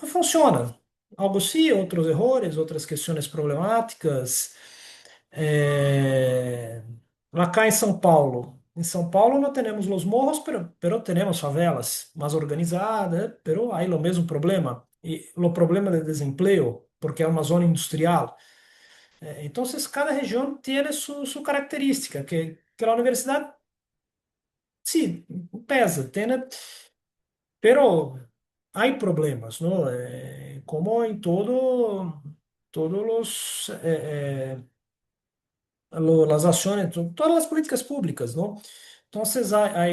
funciona. Alguns sim, outros erros, outras questões problemáticas. Lá cá em São Paulo não temos os morros, pero temos favelas mais organizadas, pero há o mesmo problema. E o problema de desemprego, porque é uma zona industrial. Então, cada região tem sua característica, que a universidade, sim, pesa, tem, pero há problemas, não? Como em todos as ações, todas as políticas públicas, não? Então, há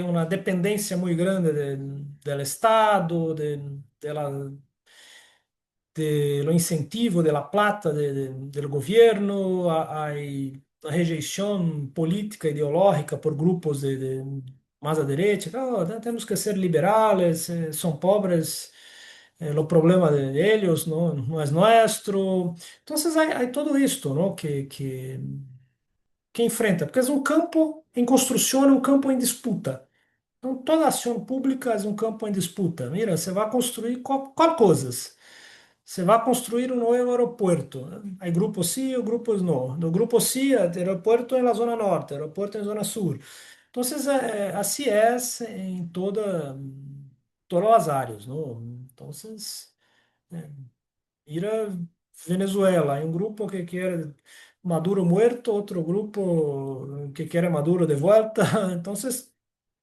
uma dependência muito grande do Estado, lo incentivo de la plata del gobierno, hay rejeição política ideológica por grupos mais à direita. Oh, temos que ser liberais, são pobres, o problema de eles não é nosso. Então, há tudo isto, não? Que enfrenta, porque é um campo em construção, é um campo em disputa. Então, toda ação pública é um campo em disputa. Mira, você vai construir qual coisas? Você vai construir um novo aeroporto. Há grupos sim ou grupos não. No grupo sim, aeroporto na zona norte, aeroporto na zona sul. Então, assim é em todas as áreas, não? Então, ir a Venezuela, há um grupo que quer Maduro muerto, outro grupo que quer Maduro de volta. Então,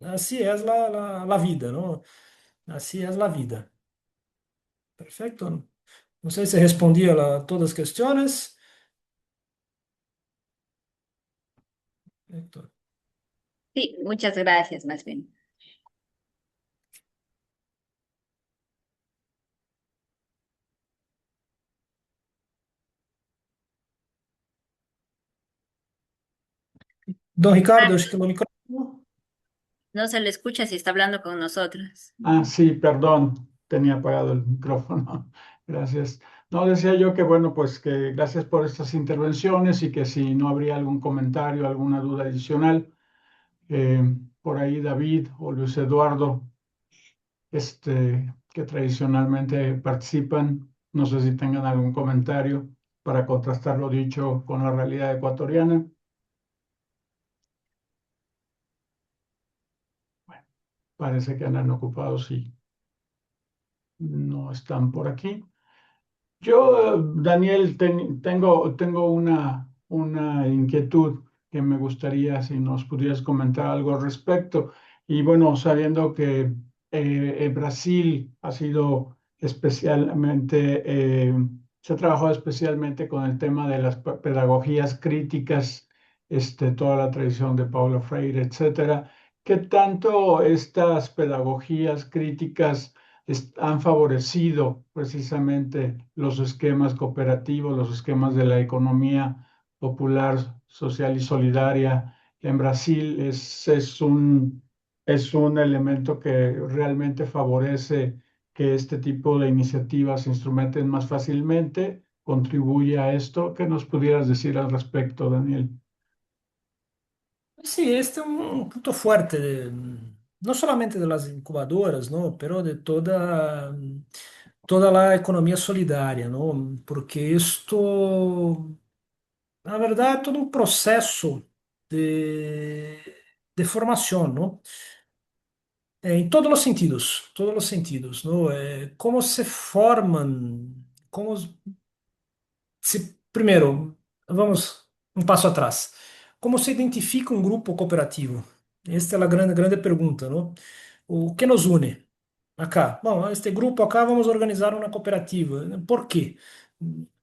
assim é a vida, não? Así es la vida. Perfecto. No sé si respondí a todas las cuestiones. Perfecto. Sí, muchas gracias, más bien. Don Ah, Ricardo, acho que o micrófono. no se le escucha si está hablando con nosotros. Ah, sí, perdón, tenía apagado el micrófono. Gracias. No, decía yo que bueno, pues que gracias por estas intervenciones y que si no habría algún comentario, alguna duda adicional, por ahí David o Luis Eduardo, que tradicionalmente participan, no sé si tengan algún comentario para contrastar lo dicho con la realidad ecuatoriana. Bueno, parece que andan ocupados y no están por aquí. Yo, Daniel, tengo una inquietud que me gustaría si nos pudieras comentar algo al respecto. Y bueno, sabiendo que Brasil ha sido especialmente, se ha trabajado especialmente con el tema de las pedagogías críticas, toda la tradición de Paulo Freire, etcétera. ¿Qué tanto estas pedagogías críticas han favorecido precisamente los esquemas cooperativos, los esquemas de la economía popular, social y solidaria? En Brasil es un elemento que realmente favorece que este tipo de iniciativas se instrumenten más fácilmente, contribuye a esto. ¿Qué nos pudieras decir al respecto, Daniel? Sí, este es un punto fuerte, no solamente de las incubadoras, ¿no? Pero de toda la economía solidaria, ¿no? Porque esto, na verdade, é todo um processo de, de formação, não? Em todos os sentidos, não? Como se formam, como primeiro, vamos um passo atrás. Como se identifica um grupo cooperativo? Esta é a grande pergunta, não? O que nos une? Acá, bom, este grupo acá vamos organizar uma cooperativa. Por quê?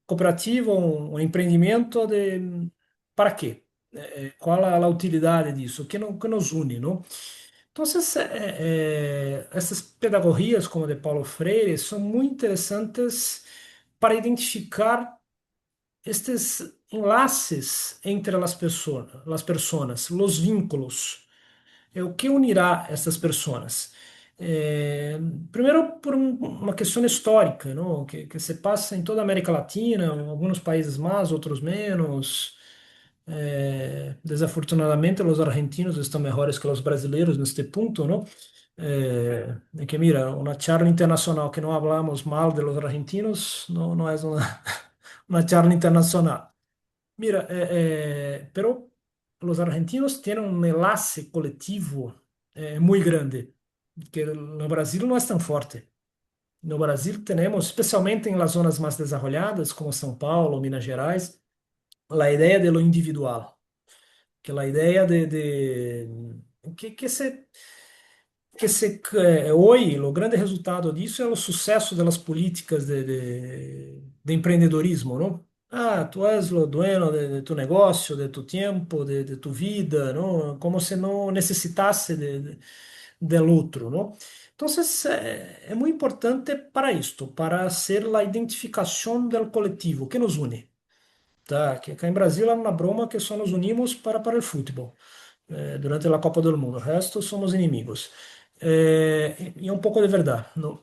Cooperativa, um empreendimento de para quê? Qual a utilidade disso? O que nos une, não? Então, essas pedagogias como a de Paulo Freire são muito interessantes para identificar estes enlaces entre as pessoas, os vínculos. O que unirá essas pessoas? Eh, Primeiro, por uma questão histórica, não? Que se passa em toda a América Latina, em alguns países mais, outros menos. Desafortunadamente, os argentinos estão melhores que os brasileiros neste ponto, não? É que, mira, uma charla internacional que não hablamos mal de los argentinos não é uma charla internacional. Mira, pero los argentinos tienen un enlace colectivo muy grande, que no Brasil no es tan fuerte. No Brasil tenemos, especialmente en las zonas más desarrolladas, como São Paulo, Minas Gerais, la idea de lo individual, que la idea que hoje o grande resultado disso é o sucesso das políticas de empreendedorismo, não? Ah, tu és o dueño de tu negócio, de tu tempo, de tu vida, não? Como se não necessitasse del outro, não? Então, é muito importante para isto, para ser a identificação do coletivo que nos une. Tá? Que cá em Brasil é uma broma que só nos unimos para o futebol, durante a Copa do Mundo. O resto somos inimigos. E é um pouco de verdade. Não?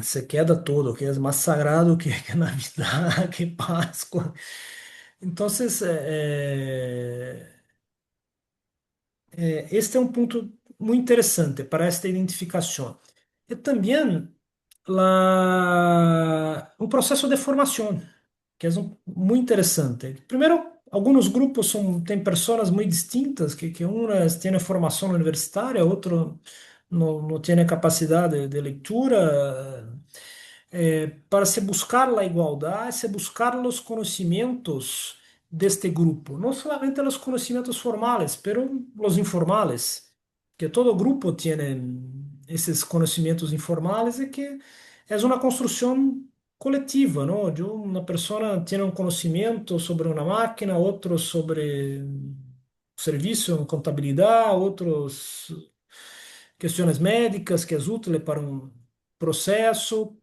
Se queda todo, que é mais sagrado que Navidad, que Páscoa. Então, este é um ponto muito interessante para esta identificação. E também um processo de formação, que é muito interessante. Primeiro, alguns grupos têm pessoas muito distintas, que umas têm formação universitária, outro não tem capacidade de leitura. Para se buscar a igualdade, se buscar os conhecimentos deste grupo, não somente os conhecimentos formais, pero os informais. que todo grupo tiene esses conhecimentos informales e que é uma construção coletiva, não? Uma pessoa tem um conhecimento sobre uma máquina, outro sobre serviço em contabilidade, outros questões médicas que é útil para um processo.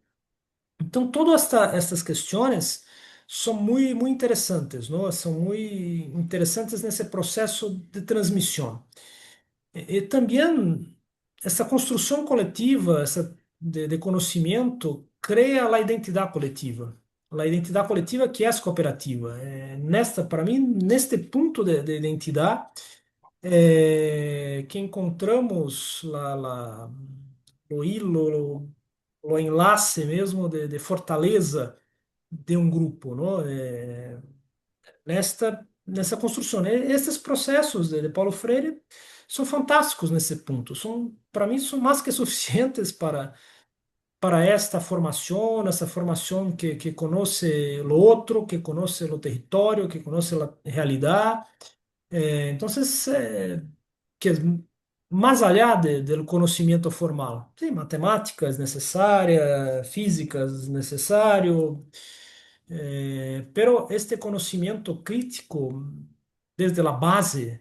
Então, todas estas questões são muito interessantes, não? São muito interessantes nesse processo de transmissão. E também essa construção coletiva, essa de conhecimento, cria a identidade coletiva. A identidade coletiva que é cooperativa. Para mim, neste ponto de identidade, que encontramos o hilo, o enlace mesmo de fortaleza de um grupo, não? Nessa construção. Esses processos de Paulo Freire são fantásticos nesse ponto. Para mim, são mais que suficientes para esta formação, essa formação que conhece o outro, que conhece o território, que conhece a realidade. Então, que es más allá del conocimiento formal. Sí, matemática es necesaria, física es necesario, pero este conocimiento crítico desde la base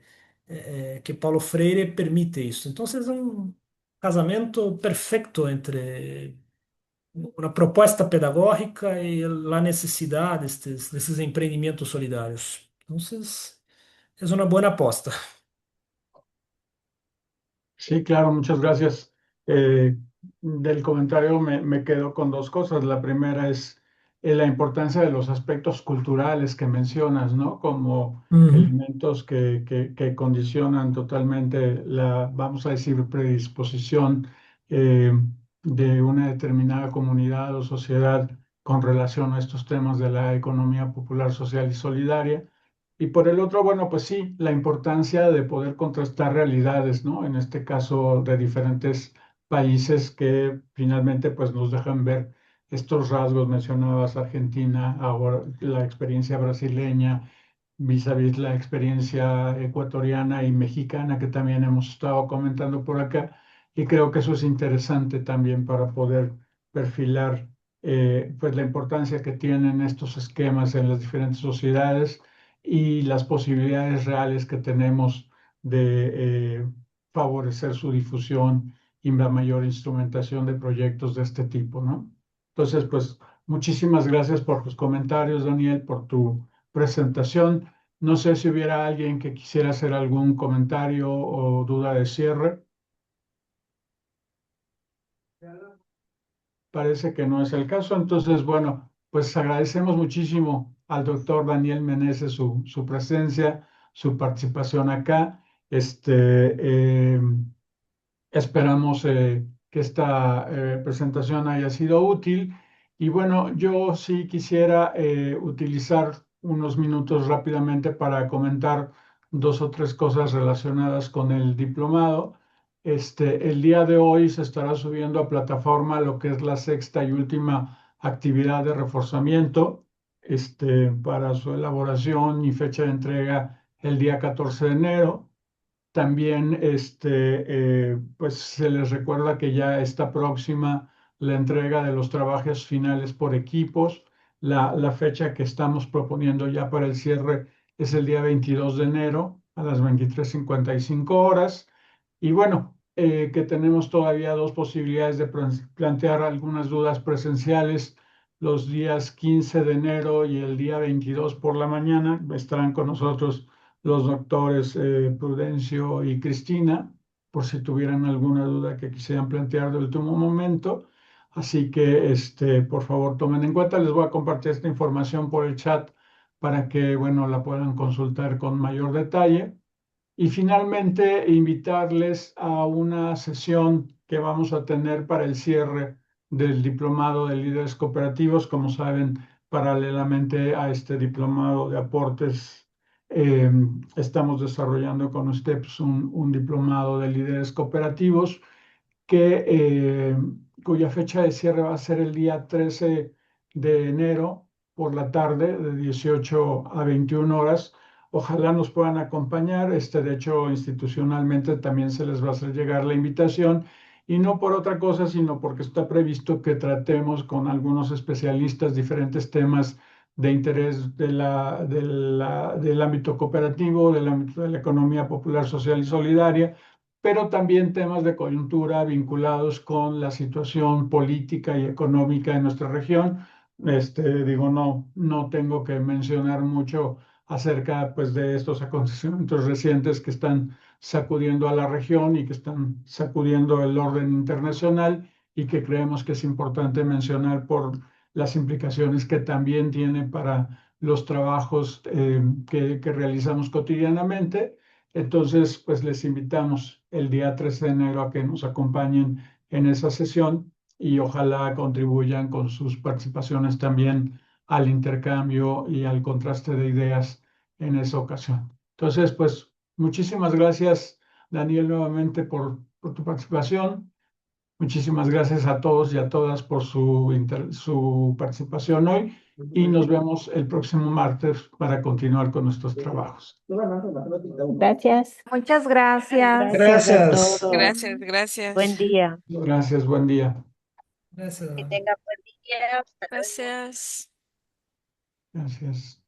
que Paulo Freire permite isso. Então, é um casamento perfeito entre uma proposta pedagógica e a necessidade desses empreendimentos solidários. Então, é uma boa aposta. Sí, claro, muchas gracias. Del comentario me quedo con dos cosas. La primera es la importancia de los aspectos culturales que mencionas, ¿no? Como Uhum. elementos que condicionan totalmente la, vamos a decir, predisposición eh, de una determinada comunidad o sociedad con relación a estos temas de la economía popular, social y solidaria. Y por el otro, bueno, pues sí, la importancia de poder contrastar realidades, ¿no? En este caso de diferentes países que finalmente pues nos dejan ver estos rasgos. Mencionabas Argentina, ahora la experiencia brasileña, vis a vis la experiencia ecuatoriana y mexicana que también hemos estado comentando por acá. Y creo que eso es interesante también para poder perfilar pues la importancia que tienen estos esquemas en las diferentes sociedades y las posibilidades reales que tenemos de favorecer su difusión y la mayor instrumentación de proyectos de este tipo, ¿no? Entonces, pues muchísimas gracias por tus comentarios, Daniel, por tu presentación. No sé si hubiera alguien que quisiera hacer algún comentario o duda de cierre. Parece que no es el caso. Entonces, bueno, pues agradecemos muchísimo al doctor Daniel Meneses su presencia, su participación acá. Esperamos que esta presentación haya sido útil. Y bueno, yo sí quisiera utilizar unos minutos rápidamente para comentar dos o tres cosas relacionadas con el diplomado. El día de hoy se estará subiendo a plataforma lo que es la sexta y última actividad de reforzamiento, para su elaboración y fecha de entrega el día 14 de enero. También pues se les recuerda que ya está próxima la entrega de los trabajos finales por equipos. La fecha que estamos proponiendo ya para el cierre es el día 22 de enero a las 23:55 horas. Y bueno, que tenemos todavía dos posibilidades de plantear algunas dudas presenciales los días 15 de enero y el día 22 por la mañana. Estarán con nosotros los doctores Prudencio y Cristina, por si tuvieran alguna duda que quisieran plantear de último momento. Así que, por favor, tomen en cuenta. Les voy a compartir esta información por el chat para que, bueno, la puedan consultar con mayor detalle. Y finalmente, invitarles a una sesión que vamos a tener para el cierre del diplomado de líderes cooperativos. Como saben, paralelamente a este diplomado de aportes, estamos desarrollando con ustedes un diplomado de líderes cooperativos cuya fecha de cierre va a ser el día 13 de enero por la tarde, de 18 a 21 horas. ojalá nos puedan acompañar. De hecho, institucionalmente también se les va a hacer llegar la invitación y no por otra cosa, sino porque está previsto que tratemos con algunos especialistas diferentes temas de interés del ámbito cooperativo, del ámbito de la economía popular, social y solidaria, pero también temas de coyuntura vinculados con la situación política y económica de nuestra región. Digo, no tengo que mencionar mucho acerca pues, de estos acontecimientos recientes que están sacudiendo a la región y que están sacudiendo el orden internacional y que creemos que es importante mencionar por las implicaciones que también tiene para los trabajos que realizamos cotidianamente. Entonces, pues les invitamos el día 13 de enero a que nos acompañen en esa sesión y ojalá contribuyan con sus participaciones también al intercambio y al contraste de ideas en esa ocasión. Entonces, pues muchísimas gracias, Daniel, nuevamente por tu participación. Muchísimas gracias a todos y a todas por su participación hoy y nos vemos el próximo martes para continuar con nuestros trabajos. Gracias. Muchas gracias. Gracias a Gracias. todos. Gracias, gracias. Buen día. Gracias, buen día. Gracias. Que tenga buen día. Hasta luego. Gracias. Gracias.